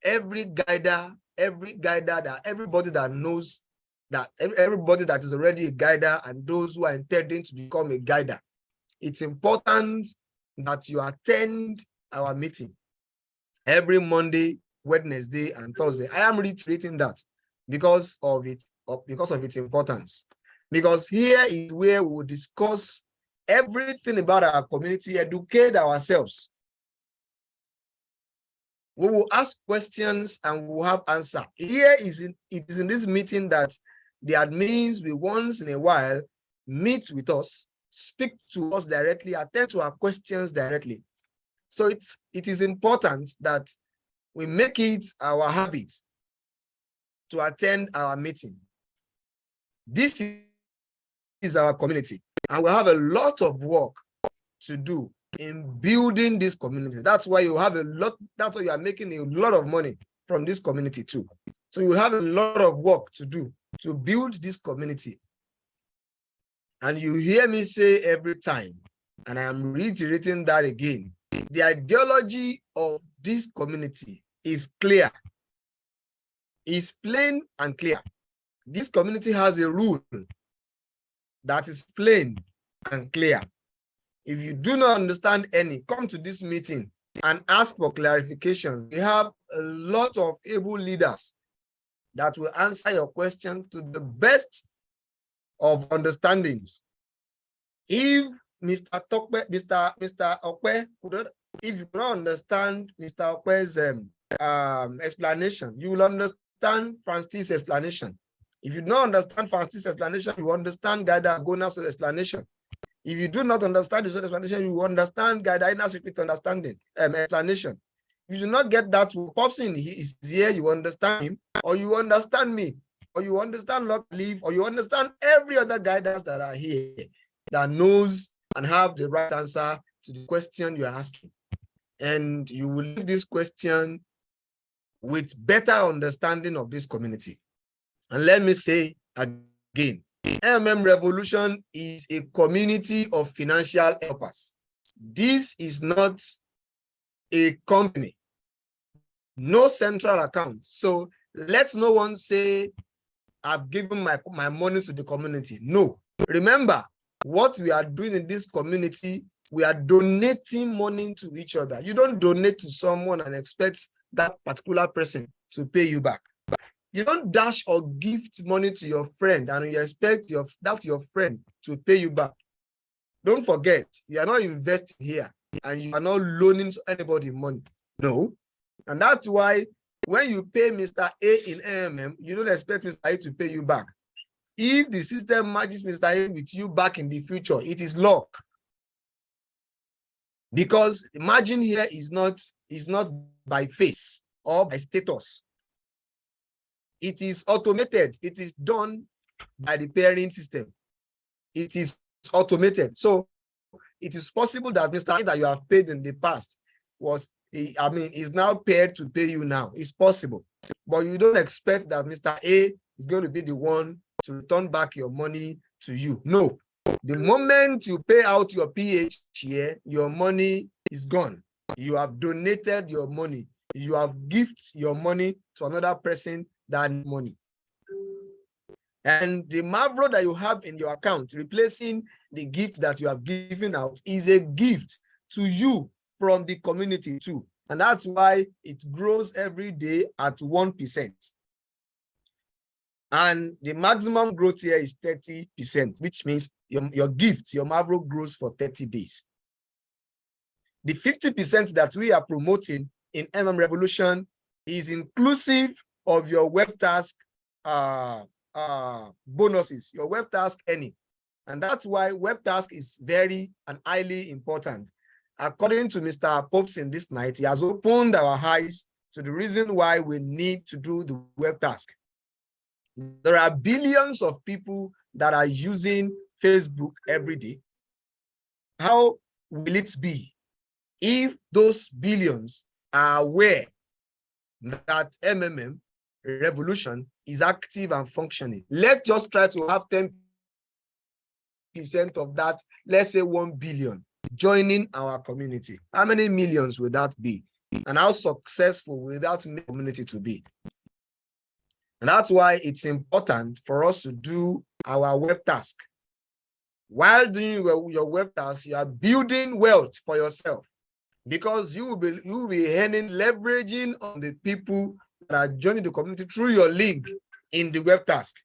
that everybody that knows that everybody that is already a guider and those who are intending to become a guider, it's important that you attend our meeting every Monday, Wednesday, and Thursday. I am reiterating that because of its importance. Because here is where we will discuss everything about our community, educate ourselves. We will ask questions and we will have answers. It is in this meeting that the admins will once in a while meet with us, speak to us directly, attend to our questions directly. So it is important that we make it our habit to attend our meeting. This is our community, and we have a lot of work to do in building this community. That's why you have that's why you are making a lot of money from this community too. So you have a lot of work to do to build this community. And you hear me say every time, and I am reiterating that again, the ideology of this community is clear. It's plain and clear. This community has a rule that is plain and clear. If you do not understand any, come to this meeting and ask for clarification. We have a lot of able leaders that will answer your question to the best of understandings. If Mr. Okwe, if you don't understand Mr. Okwe's explanation, you will understand Francis' explanation. If you don't understand Francis' explanation, you understand Guida Gona's explanation. If you do not understand his explanation, you understand Guida Ina's explanation. If you do not get that, who pops in, he is here, you understand him, or you understand me, or you understand Lord Leave, or you understand every other guidance that are here that knows and have the right answer to the question you are asking. And you will leave this question with better understanding of this community. And let me say again, AMM Revolution is a community of financial helpers. This is not a company, no central account. So let no one say, I've given my money to the community. No. Remember, what we are doing in this community, we are donating money to each other. You don't donate to someone and expect that particular person to pay you back. You don't dash or gift money to your friend and you expect your friend to pay you back. Don't forget, you are not investing here and you are not loaning anybody money. No. And that's why when you pay Mr. A in AMM, you don't expect Mr. A to pay you back. If the system matches Mr. A with you back in the future, it is luck. Because margin here is not by face or by status. It is automated. It is done by the pairing system. It is automated. So it is possible that Mr. A that you have paid in the past is now paired to pay you now. It's possible. But you don't expect that Mr. A is going to be the one to return back your money to you. No. The moment you pay out your PH here, your money is gone. You have donated your money. You have gifted your money to another person that needs money. And the Mavro that you have in your account, replacing the gift that you have given out, is a gift to you from the community too. And that's why it grows every day at 1%. And the maximum growth here is 30%, which means your gift, your Mavro, grows for 30 days. The 50% that we are promoting in Revolution is inclusive of your web task bonuses, your web task earning. And that's why web task is very and highly important. According to Mr. Popson this night, he has opened our eyes to the reason why we need to do the web task. There are billions of people that are using Facebook every day. How will it be if those billions are aware that Revolution is active and functioning? Let's just try to have 10% of that, let's say 1 billion, joining our community. How many millions will that be? And how successful will that community to be? And that's why it's important for us to do our web task. While doing your web task, you are building wealth for yourself, because you will be earning, leveraging on the people that are joining the community through your link in the web task.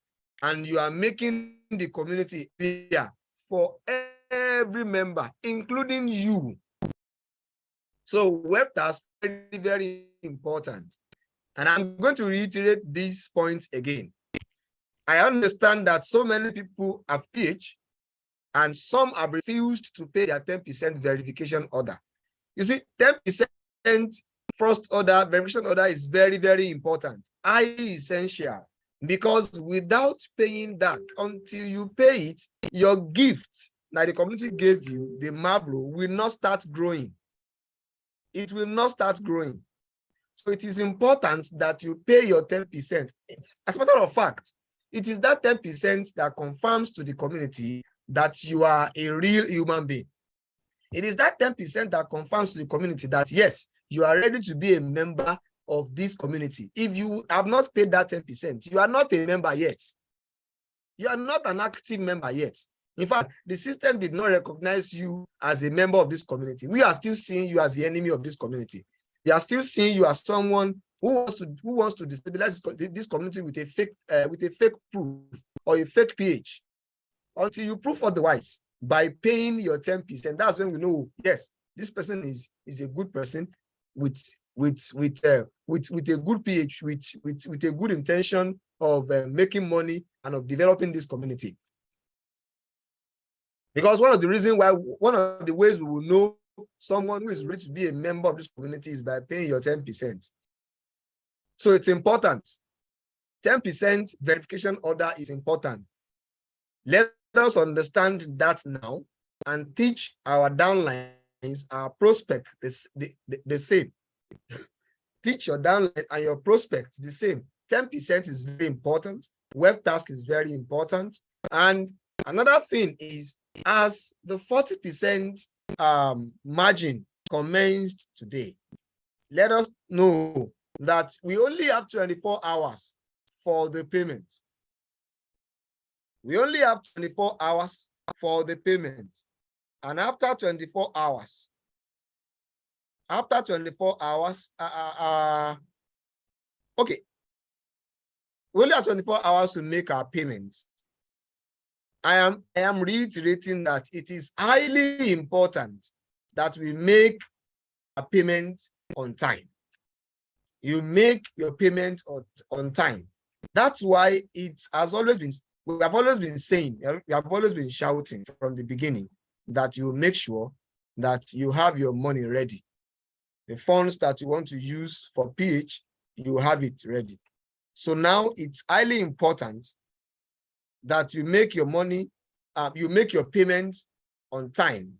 And you are making the community clear for every member, including you. So web task is very, very important. And I'm going to reiterate this point again. I understand that so many people have PH and some have refused to pay their 10% verification order. You see, 10% first order, verification order is very, very important, highly essential, because without paying that, until you pay it, your gift that the community gave you, the Mavro, will not start growing. It will not start growing. So it is important that you pay your 10%. As a matter of fact, it is that 10% that confirms to the community that you are a real human being. It is that 10% that confirms to the community that, yes, you are ready to be a member of this community. If you have not paid that 10%, you are not a member yet. You are not an active member yet. In fact, the system did not recognize you as a member of this community. We are still seeing you as the enemy of this community. We are still seeing you as someone who wants to destabilize this community with a fake proof or a fake PH. Until you prove otherwise by paying your 10%, that's when we know, yes, this person is a good person with a good PH, with a good intention of making money and of developing this community. Because one of the ways we will know someone who is ready to be a member of this community is by paying your 10%. So it's important. 10% verification order is important. Let us understand that now and teach our downlines, our prospect, the same. Teach your downline and your prospect the same. 10% is very important. Web task is very important. And another thing is, as the 40% margin commenced today, let us know that we only have 24 hours for the payment. We only have 24 hours for the payment. And after 24 hours, okay, we only have 24 hours to make our payments. I am reiterating that it is highly important that we make a payment on time. You make your payment on time. That's why it has always been, we have always been saying, we have always been shouting from the beginning that you make sure that you have your money ready. The funds that you want to use for PH, you have it ready. So now it's highly important that you make your money, you make your payment on time.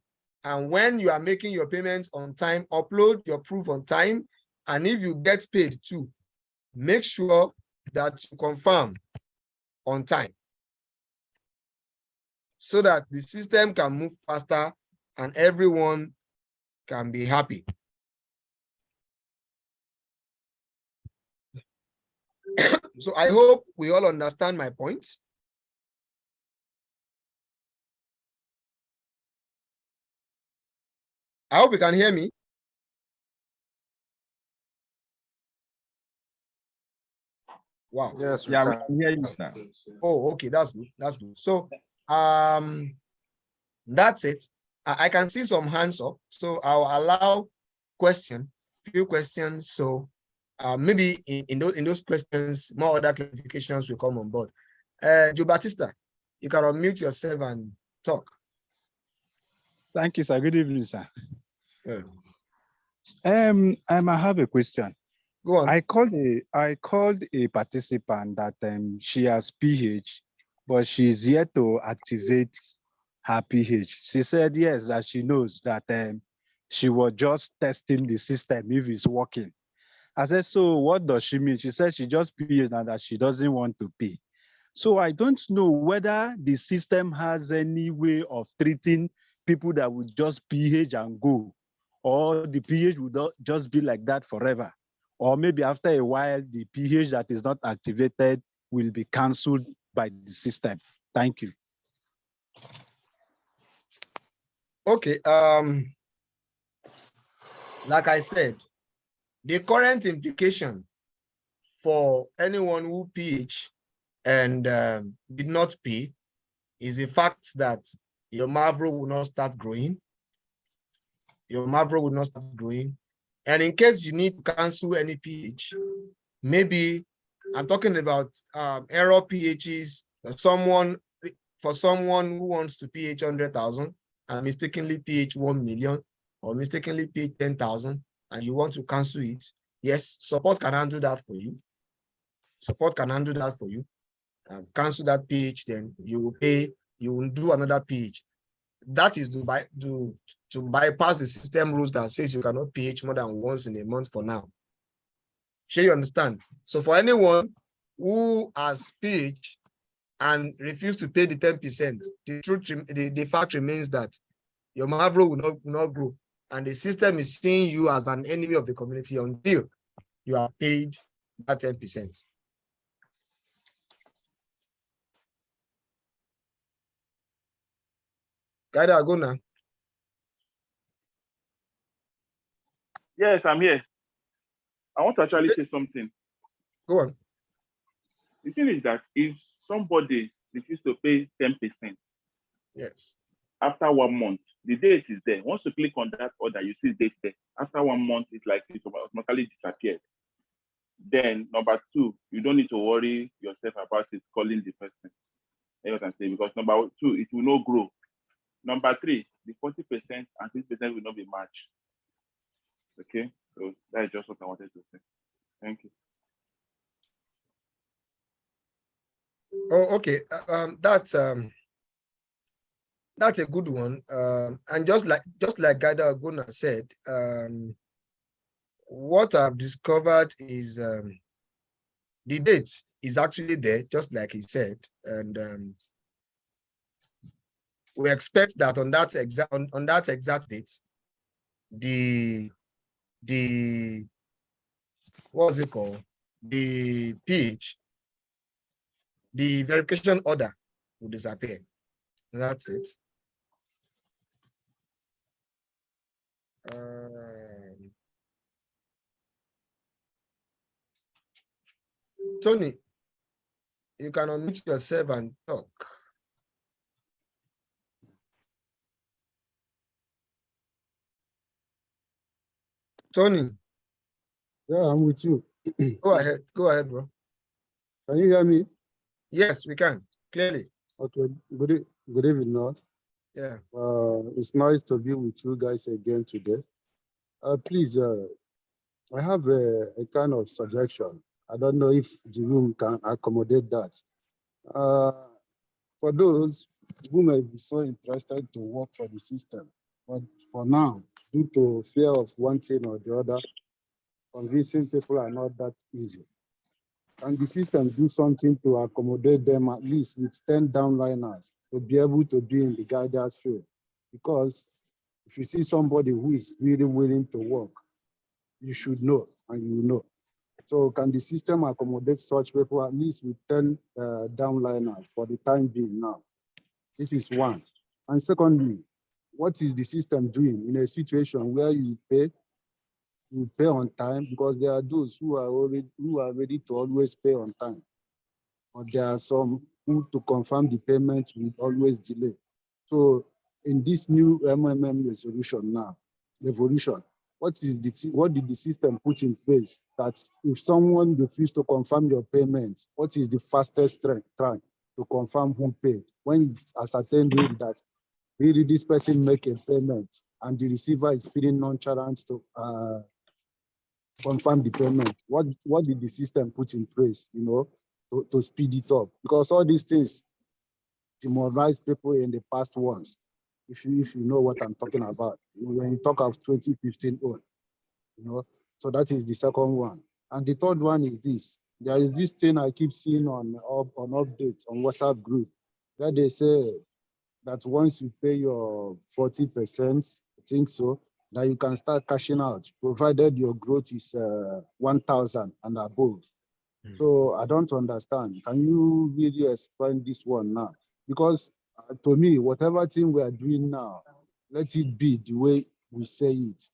And when you are making your payment on time, upload your proof on time. And if you get paid too, make sure that you confirm on time. so that the system can move faster and everyone can be happy. So I hope we all understand my point. I hope you can hear me. Wow. Yes, Yeah, we can hear you, sir. Oh, okay, that's good. That's good. So that's it. I can see some hands up, so I'll allow few questions. So maybe in those questions, more other clarifications will come on board. Joe Batista, you can unmute yourself and talk. Thank you, sir. Good evening, sir. Yeah. I have a question. Go on. I called a participant that she has PH, but she's yet to activate her PH. She said yes, that she knows that she was just testing the system if it's working. I said, so what does she mean? She said she just PH now that she doesn't want to pay. So I don't know whether the system has any way of treating people that would just PH and go, or the PH would just be like that forever. Or maybe after a while, the PH that is not activated will be canceled by the system. Thank you. Okay. Like I said, the current implication for anyone who PH and did not pay is the fact that your Mavro will not start growing. Your Mavro will not start growing. And in case you need to cancel any PH, maybe I'm talking about error PHs, for someone who wants to PH 100,000 and mistakenly PH 1 million or mistakenly PH 10,000 and you want to cancel it. Yes, support can handle that for you. Support can handle that for you. Cancel that PH, then you will pay, you will do another PH. That is to bypass the system rules that says you cannot PH more than once in a month for now. Sure, you understand? So for anyone who has PH and refuse to pay the 10%, the fact remains that your Mavro will not grow. And the system is seeing you as an enemy of the community until you are paid that 10%. Guide, go now. Yes, I'm here. I want to actually say something. Go on. The thing is that if somebody refuses to pay 10%, yes, after 1 month, the date is there. Once you click on that order, you see the date there. After 1 month, it's like it automatically disappeared. Then number two, you don't need to worry yourself about it calling the person. You know what I'm saying? Because number two, it will not grow. Number three, the 40% and 60% will not be matched. Okay, so that is just what I wanted to say. Thank you. Oh, okay. That's a good one. And just like Gada Aguna said, what I've discovered is the date is actually there, just like he said, and we expect that on that exact date, the what's it called? The PH, the verification order will disappear. That's it. Tony, you can unmute yourself and talk. Tony. Yeah, I'm with you. Go ahead, bro. Can you hear me? Yes, we can, clearly. Okay, good evening, all. Yeah. It's nice to be with you guys again today. Please, I have a kind of suggestion. I don't know if the room can accommodate that. For those who may be so interested to work for the system, but for now, due to fear of one thing or the other, convincing people are not that easy. Can the system do something to accommodate them at least with 10 downliners to be able to be in the guidance field? Because if you see somebody who is really willing to work, you should know and you know. So can the system accommodate such people at least with 10 downliners for the time being now? This is one. And secondly, what is the system doing in a situation where you pay on time? Because there are those who are ready to always pay on time, but there are some who to confirm the payment will always delay. So in this new MMM revolution, what did the system put in place that if someone refuses to confirm your payment, what is the fastest track to confirm who paid? When it's ascertained that really this person make a payment and the receiver is feeling nonchalant to confirm the payment, what did the system put in place, to speed it up? Because all these things demoralize people in the past ones. If you know what I'm talking about, when you talk of 2015 on, so that is the second one. And the third one is this. There is this thing I keep seeing on updates on WhatsApp group that they say that once you pay your 40%, I think so, that you can start cashing out, provided your growth is 1,000 and above. So I don't understand. Can you really explain this one now? Because to me, whatever thing we are doing now, let it be the way we say it.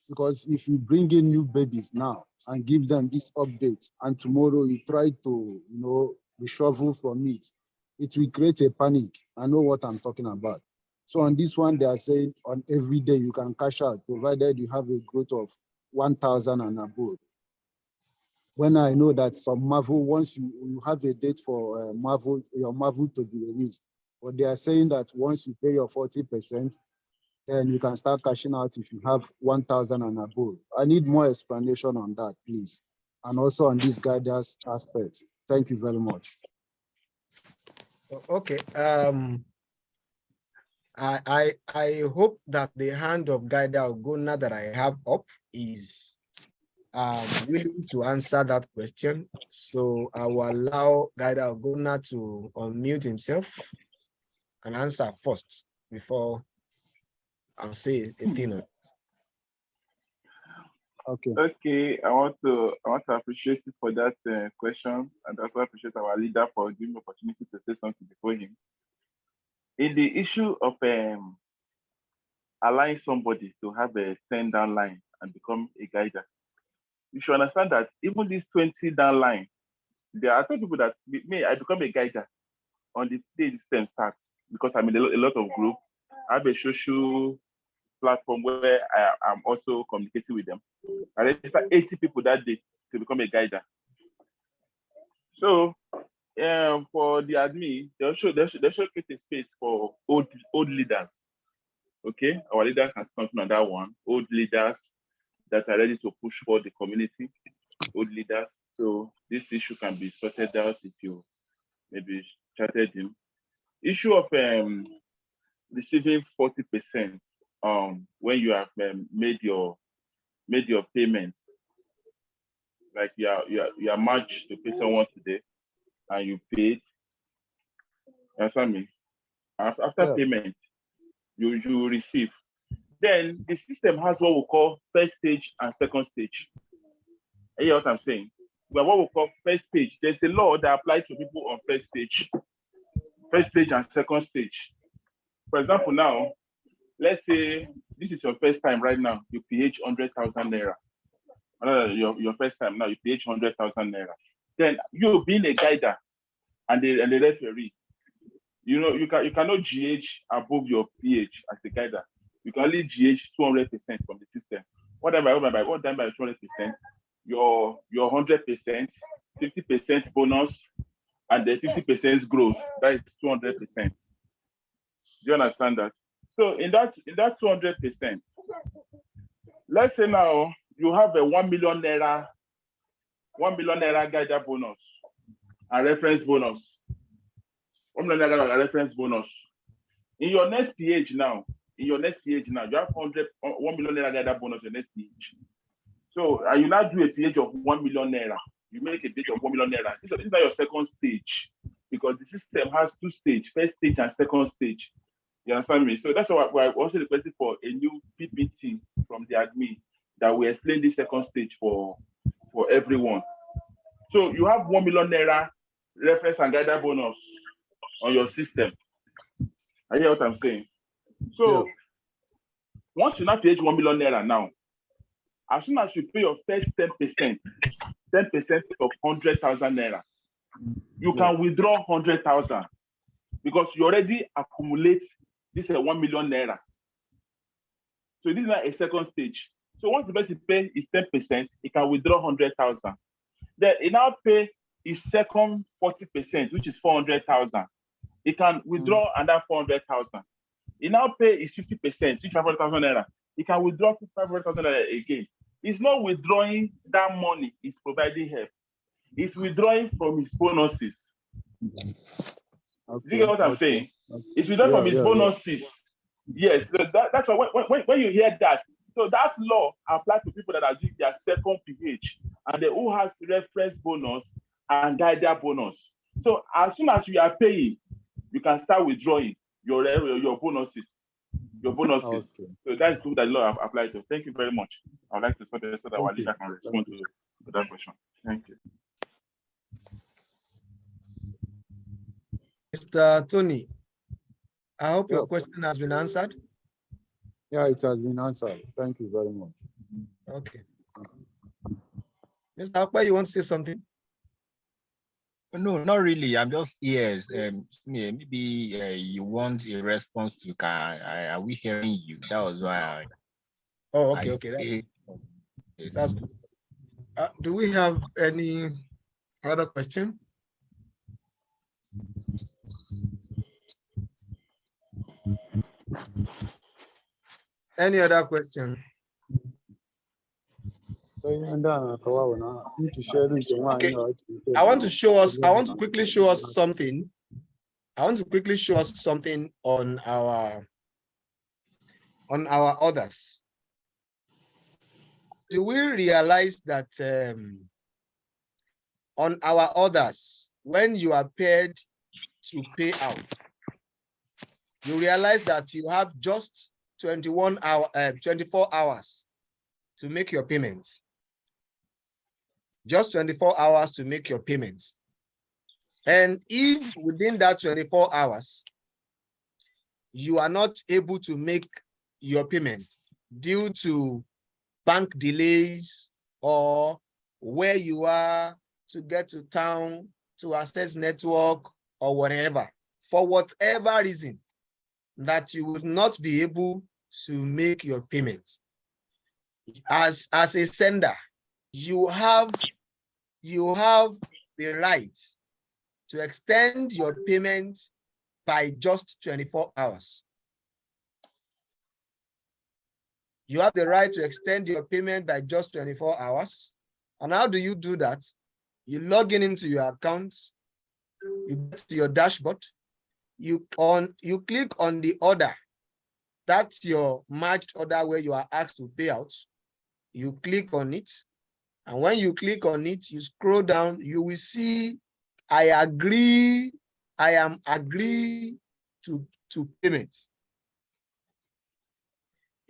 Because if you bring in new babies now and give them this update, and tomorrow you try to, reshuffle from it, it will create a panic. I know what I'm talking about. So on this one, they are saying on every day you can cash out, provided you have a growth of 1,000 and above. When I know that some Marvel, once you have a date for your Marvel to be released, but they are saying that once you pay your 40%, then you can start cashing out if you have 1,000 and above. I need more explanation on that, please. And also on this guidance aspect. Thank you very much. Okay. I hope that the hand of Guida Ogona that I have up is willing to answer that question. So I will allow Guida Ogona to unmute himself and answer first before I'll say a thing. Okay. Okay, I want to appreciate you for that question, and also appreciate our leader for giving the opportunity to say something before him. In the issue of allowing somebody to have a 10 down line and become a guider, you should understand that even this 20 down line, there are other people that I become a guider on the day the system starts, because I'm in a lot of group. I have a social platform where I'm also communicating with them. I registered 80 people that day to become a guider. So for the admin, they should create a space for old leaders. Okay, our leader can something on that one. Old leaders that are ready to push for the community. Old leaders. So this issue can be sorted out if you maybe chatted him. Issue of receiving 40% when you have made your payment, like you are matched to pay someone today and you paid. Understand me? After payment, you receive. Then the system has what we call first stage and second stage. You hear what I'm saying? Well, what we call first stage, there's a law that applies to people on first stage and second stage. For example, now, let's say this is your first time right now, you PH 100,000 naira. Your first time now, you PH 100,000 naira. Then you being a guider and the referee, you cannot GH above your PH as a guider. You can only GH 200% from the system. What do I mean by 200%? Your 100%, 50% bonus, and the 50% growth. That is 200%. Do you understand that? So in that 200%, let's say now you have a 1 million naira guider bonus and reference bonus. 1 million naira reference bonus. In your next PH now, you have 1 million naira guider bonus in your next PH. So you now do a PH of 1 million naira. you make a date of 1 million naira. This is not your second stage, because the system has 2 stages, first stage and second stage. You understand me? So that's why we're also requesting for a new PPT from the admin that will explain the second stage for everyone. So you have 1 million naira reference and guided bonus on your system. I hear what I'm saying. So once you now pay 1 million naira now, as soon as you pay your first 10%, 10% of 100,000 naira, you can withdraw 100,000 because you already accumulate this 1 million naira. So this is not a second stage. So once the person pay is 10%, he can withdraw 100,000. Then he now pay his second 40%, which is 400,000. He can withdraw another 400,000. He now pay his 50%, which is 500,000 naira. He can withdraw 500,000 naira again. He's not withdrawing that money, he's providing help. He's withdrawing from his bonuses. Okay. Do you get what I'm saying? He's withdrawing from his bonuses. Yes, that's why when you hear that, so that law applies to people that are doing their second PH and who has reference bonus and guided bonus. So as soon as you are paying, you can start withdrawing your bonuses. Your bonuses. Okay. So that's good that law applied to. Thank you very much. I'd like to so that our leader can respond to that question. Thank you. Mr. Tony, I hope your question has been answered. Yeah, it has been answered. Thank you very much. Okay. Mr. Akpa, you want to say something? No, not really. I'm just here. Maybe you want a response to. Are we hearing you? That was why. Okay. That's good. Do we have any other question? Any other question? Okay. I want to quickly show us something. I want to quickly show us something on our orders. Do we realize that on our orders, when you are paid to pay out, you realize that you have just 24 hours to make your payments. Just 24 hours to make your payments. And if within that 24 hours, you are not able to make your payment due to bank delays or where you are to get to town to access network or whatever, for whatever reason that you would not be able to make your payment, as a sender, you have the right to extend your payment by just 24 hours. You have the right to extend your payment by just 24 hours. And how do you do that? You log into your account, you get to your dashboard, you click on the order. That's your matched order where you are asked to pay out. You click on it. And when you click on it, you scroll down, you will see, I am agree to payment.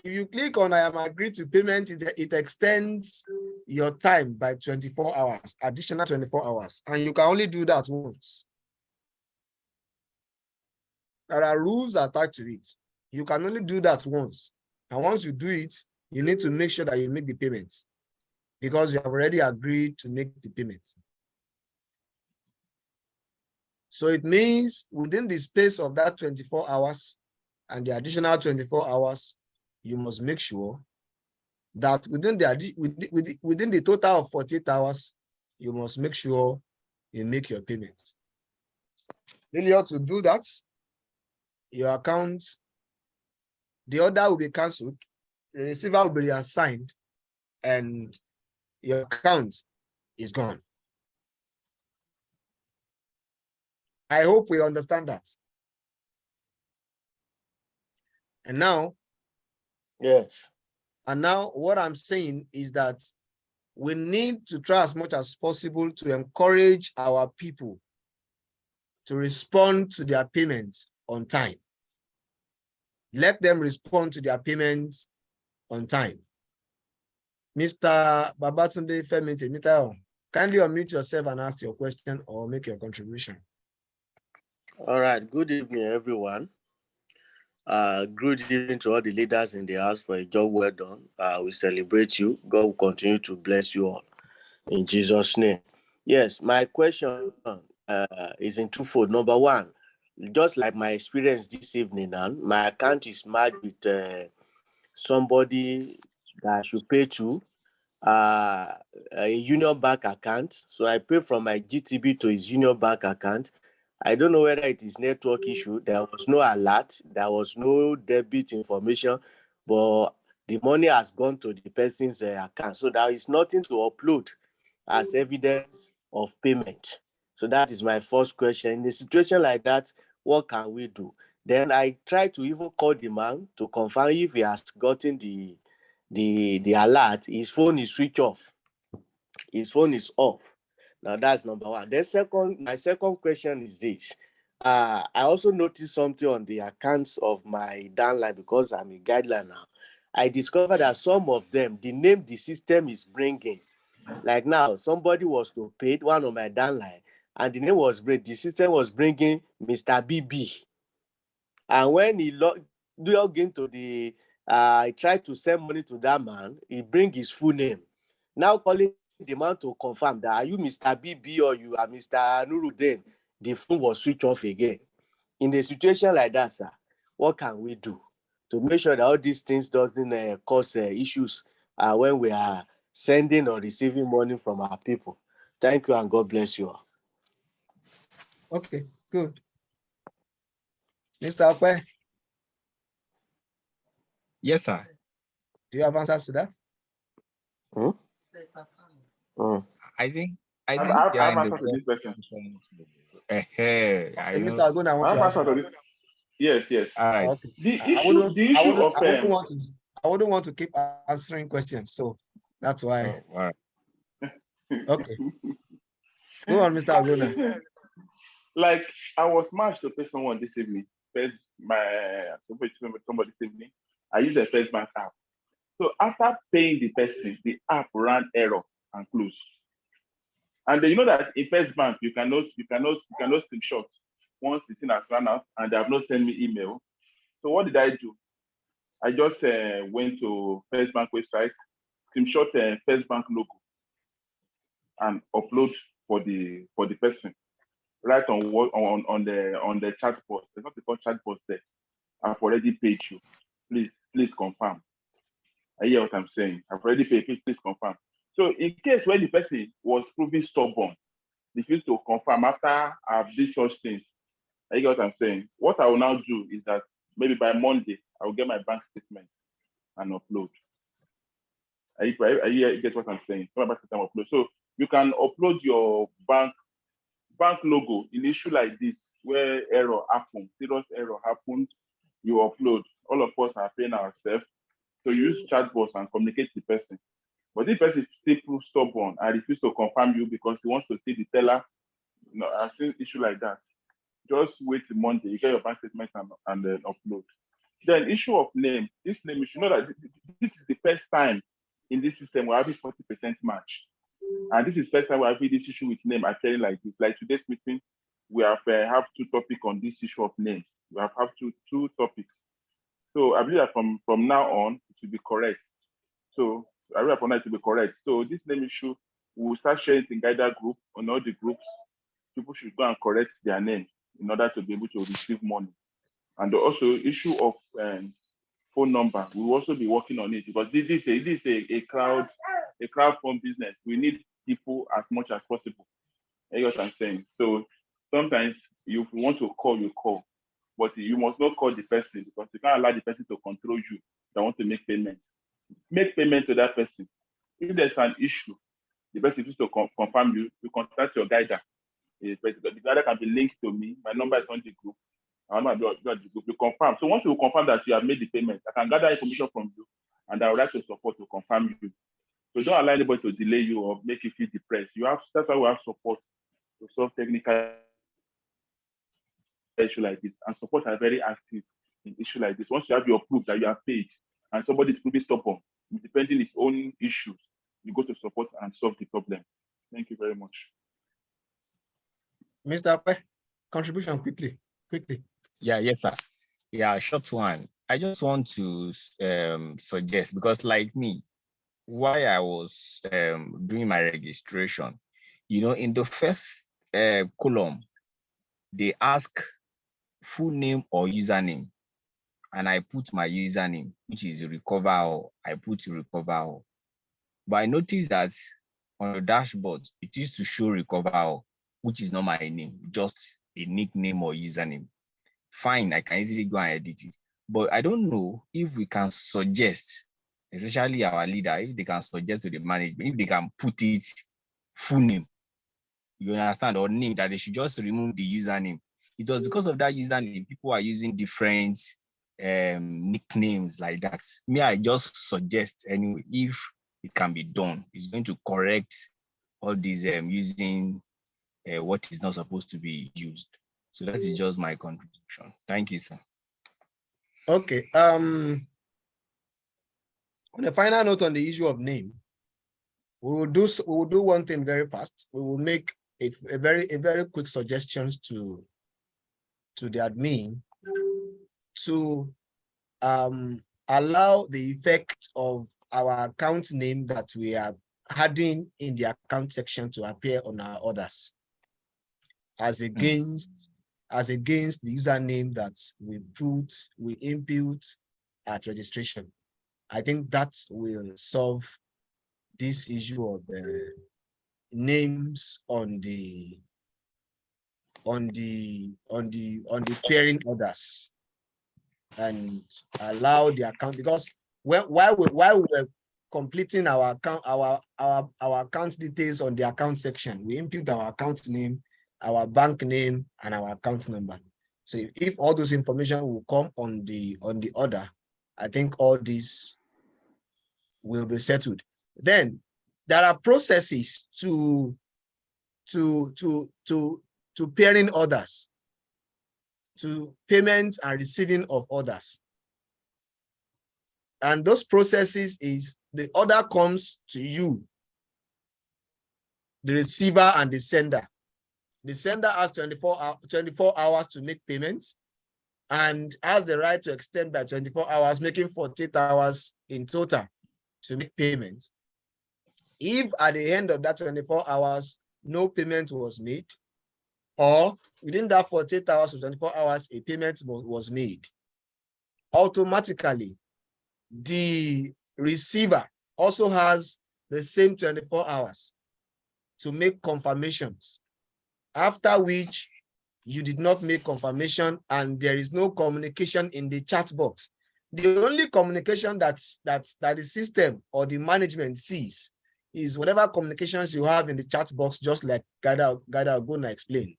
If you click on I am agree to payment, it extends your time by 24 hours, additional 24 hours. And you can only do that once. There are rules attached to it. You can only do that once. And once you do it, you need to make sure that you make the payment, because you have already agreed to make the payment. So it means within the space of that 24 hours and the additional 24 hours, you must make sure that within the total of 48 hours, you must make sure you make your payment. Failure to do that, your account, the order will be cancelled, the receiver will be reassigned, and your account is gone. I hope we understand that. And now, yes. And now what I'm saying is that we need to try as much as possible to encourage our people to respond to their payments on time. Let them respond to their payments on time. Mr. Babatunde Femi, kindly unmute yourself and ask your question or make your contribution. All right. Good evening, everyone. Good evening to all the leaders in the house for a job well done. We celebrate you. God will continue to bless you all. In Jesus' name. Yes, my question is in twofold. Number one, just like my experience this evening, my account is merged with somebody that I should pay to, a Union Bank account. So I pay from my GTB to his Union Bank account. I don't know whether it is network issue. There was no alert. There was no debit information, but the money has gone to the person's account. So there is nothing to upload as evidence of payment. So that is my first question. In a situation like that, what can we do? Then I try to even call the man to confirm if he has gotten the alert. His phone is switched off. His phone is off. Now that's number one. Then my second question is this. I also noticed something on the accounts of my downline because I'm a guideline now. I discovered that some of them, the name the system is bringing, like now, somebody was to pay one of my downline, and the name was the system was bringing Mr. BB. And when he logged into the, I tried to send money to that man, he bring his full name. Now calling the man to confirm that are you Mr. BB or you are Mr. Nuruddin, the phone was switched off again. In a situation like that, sir, what can we do to make sure that all these things doesn't cause issues when we are sending or receiving money from our people? Thank you and God bless you all. Okay, good. Mr. Akwe? Yes, sir. Do you have answers to that? I think I you have are in answer to this question. Mr. Agona, I want to answer. To this. Yes. All right. Okay. I wouldn't want to keep answering questions, so that's why. All right. Okay. Go on, Mr. Agona. Like I was matched to pay someone this evening. Somebody this evening. I use the First Bank app. So after paying the person, the app ran error and close. And then you know that in First Bank you cannot screenshot once the thing has run out and they have not sent me email. So what did I do? I just went to First Bank website, screenshot First Bank logo, and upload for the person. Right on the chat post. There's not a chat post there. I've already paid you. Please confirm. I hear what I'm saying. I've already paid. Please confirm. So in case when the person was proving stubborn, refused to confirm after I've did such things, I get what I'm saying. What I will now do is that maybe by Monday I will get my bank statement and upload. I get what I'm saying. Upload. So you can upload your bank logo in issue like this where error happens, serious error happens, you upload. All of us are paying ourselves. So use chatbots and communicate with the person. But if the person still proves stubborn and refuse to confirm you because he wants to see the teller, I've seen issue like that. Just wait till Monday, you get your bank statement and then upload. Then issue of name. This name, you should know that this is the first time in this system we're having 40% match. And this is the first time we're having this issue with name appearing like this. Like today's meeting, we have two topics on this issue of names. We have two topics. So I believe that from now on, it will be correct. So I believe from now it will be correct. So this name issue, we'll start sharing it in Guider group on all the groups. People should go and correct their name in order to be able to receive money. And also issue of phone number, we'll also be working on it because this is a crowd fund business. We need people as much as possible. You know what I'm saying? So sometimes if you want to call, you call. But you must not call the person because you can't allow the person to control you that want to make payment. Make payment to that person. If there's an issue, the person needs to confirm you contact your guider. The guider can be linked to me. My number is on the group. I'm not the group. You confirm. So once you confirm that you have made the payment, I can gather information from you and I would like to support to confirm you. So don't allow anybody to delay you or make you feel depressed. That's why we have support to solve technical issue like this, and support are very active in issue like this. Once you have your proof that you are paid and somebody is proving stubborn, depending his own issues, you go to support and solve the problem. Thank you very much. Mr. Pe, contribution quickly. Yeah, yes, sir. Yeah, short one. I just want to suggest, because like me, while I was doing my registration, in the first column, they ask full name or username, and I put my username, which is recover all. I put recover all. But I noticed that on the dashboard, it used to show recover all, which is not my name, just a nickname or username. Fine, I can easily go and edit it. But I don't know if we can suggest, especially our leader, if they can suggest to the management, if they can put it full name, you understand, or name, that they should just remove the username. It was because of that username, people are using different nicknames like that. Me, I just suggest anyway, if it can be done, it's going to correct all these using what is not supposed to be used. So that is just my contribution. Thank you, sir. Okay. On a final note on the issue of name, we will do one thing very fast. We will make a very quick suggestions to the admin to allow the effect of our account name that we are adding in the account section to appear on our orders, as against the username that we input at registration. I think that will solve this issue of names on the pairing orders, and allow the account, because while we were completing our account, our account details on the account section, we input our account name, our bank name, and our account number. So if all those information will come on the order, I think all this will be settled. Then there are processes to pairing orders, to payment and receiving of orders. And those processes is the order comes to you, the receiver and the sender. The sender has 24 hours to make payments and has the right to extend by 24 hours, making 48 hours in total to make payments. If at the end of that 24 hours, no payment was made, or within that 48 hours to 24 hours, a payment was made, automatically, the receiver also has the same 24 hours to make confirmations, after which you did not make confirmation and there is no communication in the chat box. The only communication that the system or the management sees is whatever communications you have in the chat box, just like Guida Ogona explained.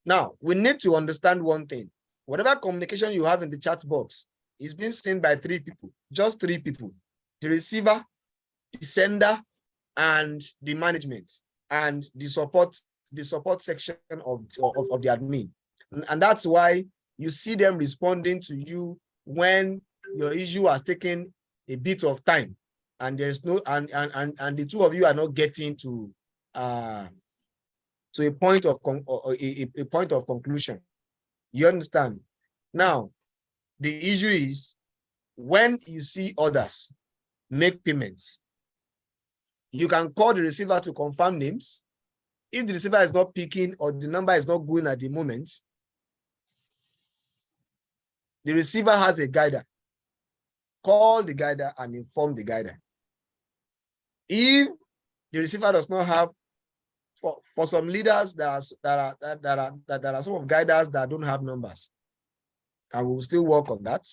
Now, we need to understand one thing. Whatever communication you have in the chat box is being seen by 3 people, just 3 people: the receiver, the sender, and the management, and the support section of the admin. And that's why you see them responding to you when your issue has taken a bit of time, and there's no and the 2 of you are not getting to a point of conclusion. You understand? Now, the issue is when you see orders make payments, you can call the receiver to confirm names. If the receiver is not picking or the number is not going at the moment, the receiver has a guider. Call the guider and inform the guider. If the receiver does not have, for some leaders, there are some of guiders that don't have numbers, and we will still work on that.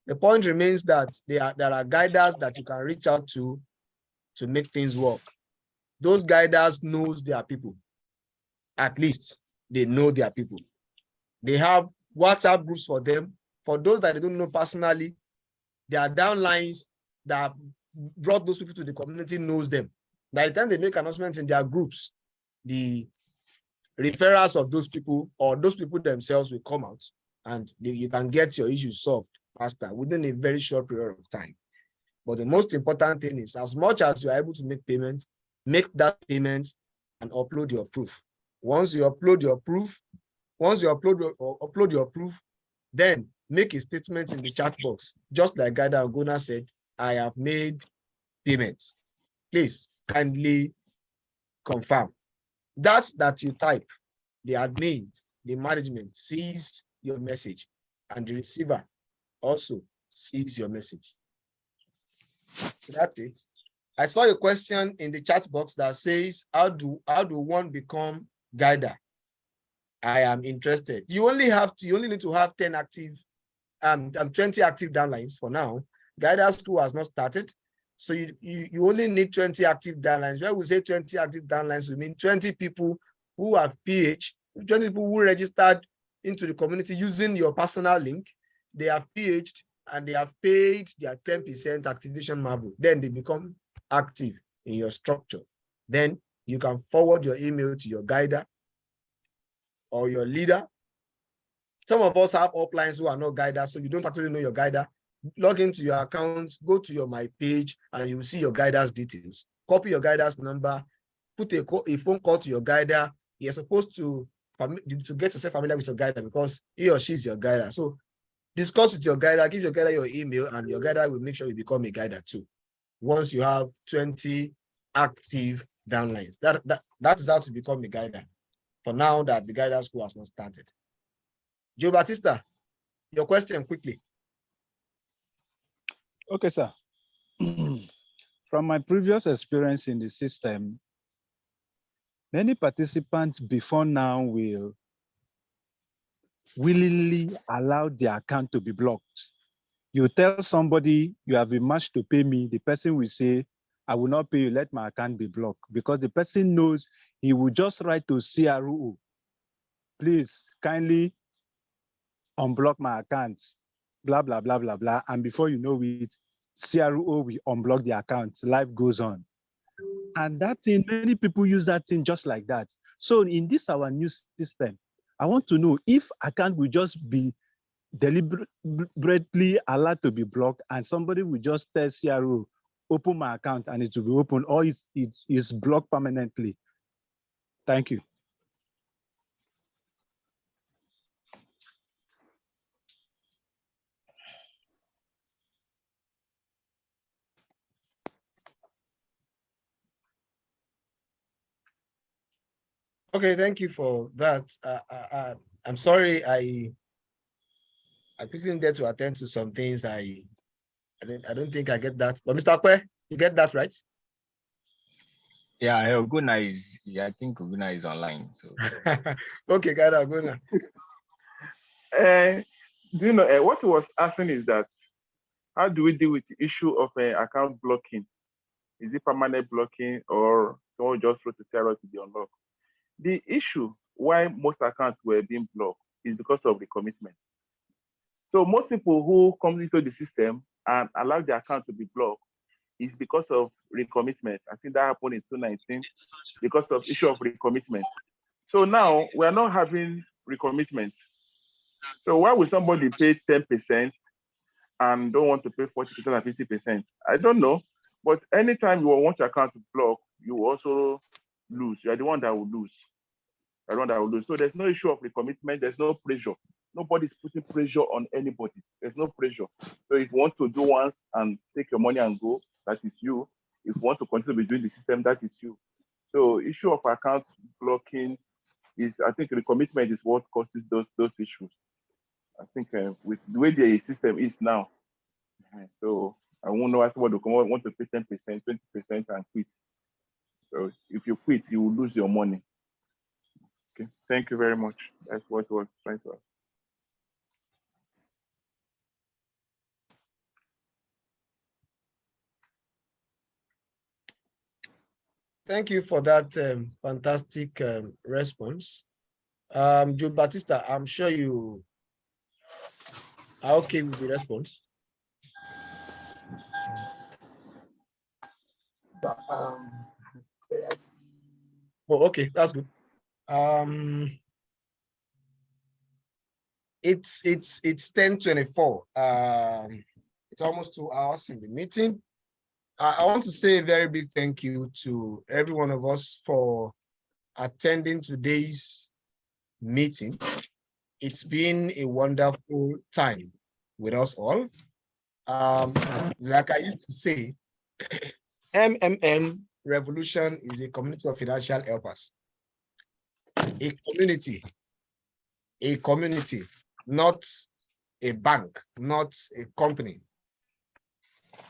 The point remains that there are guiders that you can reach out to make things work. Those guiders knows their people. At least they know their people. They have WhatsApp groups for them. For those that they don't know personally, their downlines that brought those people to the community knows them. By the time they make announcements in their groups, the referrals of those people or those people themselves will come out, and you can get your issues solved faster within a very short period of time. But the most important thing is, as much as you are able to make payment, make that payment and upload your proof. Once you upload your proof, then make a statement in the chat box. Just like Guy Dalgona said, I have made payments. Please kindly confirm. That you type, the admin, the management sees your message, and the receiver also sees your message. So that's it. I saw a question in the chat box that says, how do one become guider? I am interested. You only need to have 10 active, 20 active downlines for now. Guider School has not started. So you only need 20 active downlines. When we say 20 active downlines, we mean 20 people who have PH, 20 people who registered into the community using your personal link. They have PH'd and they have paid their 10% activation marble. Then they become active in your structure. Then you can forward your email to your guider or your leader. Some of us have uplines who are not guiders, so you don't actually know your guider. Log into your account, go to your My Page, and you will see your guider's details. Copy your guider's number, put a phone call to your guider. You're supposed to get yourself familiar with your guider because he or she is your guider. So discuss with your guider, give your guider your email, and your guider will make sure you become a guider too. Once you have 20 active downlines, that is how to become a guider. For now that the Guider School has not started. Joe Batista, your question quickly. Okay, sir. From my previous experience in the system, many participants before now will willingly allow their account to be blocked. You tell somebody you have a match to pay me, the person will say, I will not pay you, let my account be blocked, because the person knows he will just write to CRO, please kindly unblock my account, blah, blah, blah, blah, blah. And before you know it, CRO will unblock the account, life goes on. And that thing, many people use that thing just like that. So in this, our new system, I want to know if account will just be deliberately allowed to be blocked and somebody will just tell CRO, open my account and it will be open, or it is blocked permanently. Thank you. Okay, thank you for that. I'm sorry, I quickly needed to attend to some things. I don't think I get that. But Mr. Akwe, you get that right? Yeah, Oguna is. Yeah, I think Oguna is online. So okay, got it, Oguna. Do you know what he was asking is that how do we deal with the issue of account blocking? Is it permanent blocking or someone just wrote to CRO to be unlocked? The issue why most accounts were being blocked is because of the commitment. So most people who come into the system and allow their account to be blocked is because of recommitment. I think that happened in 2019 because of issue of recommitment. So now we are not having recommitment. So why would somebody pay 10% and don't want to pay 40% and 50%? I don't know. But anytime you want your account to block, you also lose. You're the one that will lose. You're the one that will lose. So there's no issue of recommitment. There's no pressure. Nobody's putting pressure on anybody. There's no pressure. So if you want to do once and take your money and go, that is you. If you want to continue doing the system, that is you. So issue of account blocking is, I think, recommitment is what causes those issues. I think with the way the system is now, so I won't know somebody will want to pay 10%, 20% and quit. So if you quit, you will lose your money. Okay, thank you very much. That's what I was trying to ask. Thank you for that fantastic response. Joe Batista, I'm sure you are okay with the response. Oh, okay, that's good. It's 10:24. It's almost 2 hours in the meeting. I want to say a very big thank you to every one of us for attending today's meeting. It's been a wonderful time with us all. Like I used to say, MMM Revolution is a community of financial helpers. A community, not a bank, not a company.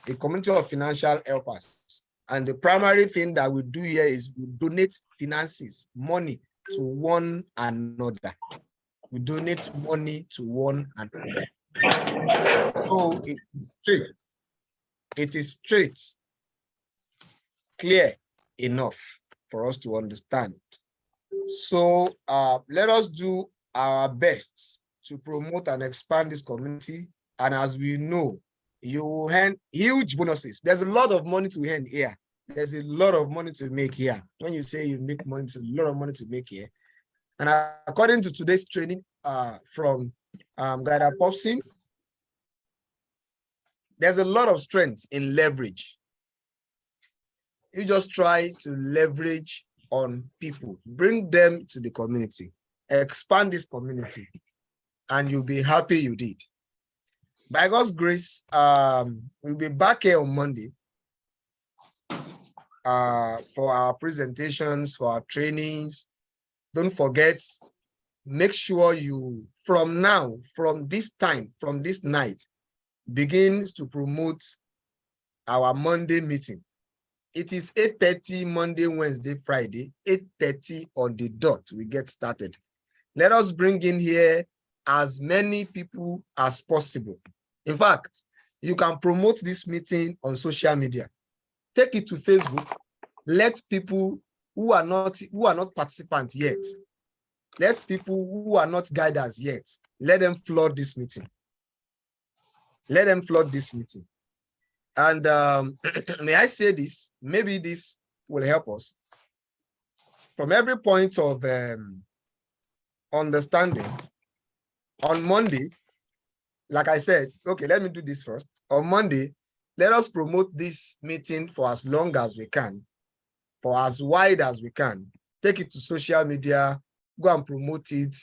A community of financial helpers. And the primary thing that we do here is we donate finances, money to one another. We donate money to one another. So it is straight. It is straight, clear enough for us to understand. So let us do our best to promote and expand this community. And as we know, you will earn huge bonuses. There's a lot of money to earn here. There's a lot of money to make here. When you say you make money, there's a lot of money to make here. And according to today's training from Guy Popson, there's a lot of strength in leverage. You just try to leverage on people, bring them to the community, expand this community, and you'll be happy you did. By God's grace, we'll be back here on Monday for our presentations, for our trainings. Don't forget, make sure you, from now, from this time, from this night, begins to promote our Monday meeting. It is 8:30 Monday, Wednesday, Friday, 8:30 on the dot. We get started. Let us bring in here as many people as possible. In fact, you can promote this meeting on social media. Take it to Facebook. Let people who are not participants yet, let people who are not guiders yet, let them flood this meeting. Let them flood this meeting. And may I say this, maybe this will help us. From every point of understanding, on Monday, like I said, okay, let me do this first. On Monday, let us promote this meeting for as long as we can, for as wide as we can. Take it to social media, go and promote it,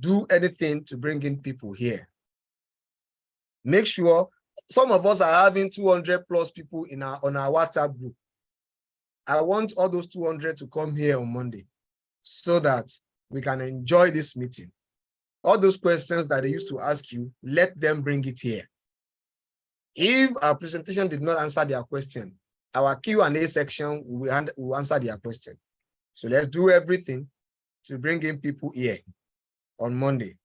do anything to bring in people here. Make sure, some of us are having 200 plus people on our WhatsApp group. I want all those 200 to come here on Monday so that we can enjoy this meeting. All those questions that they used to ask you, let them bring it here. If our presentation did not answer their question, our Q&A section will answer their question. So let's do everything to bring in people here on Monday.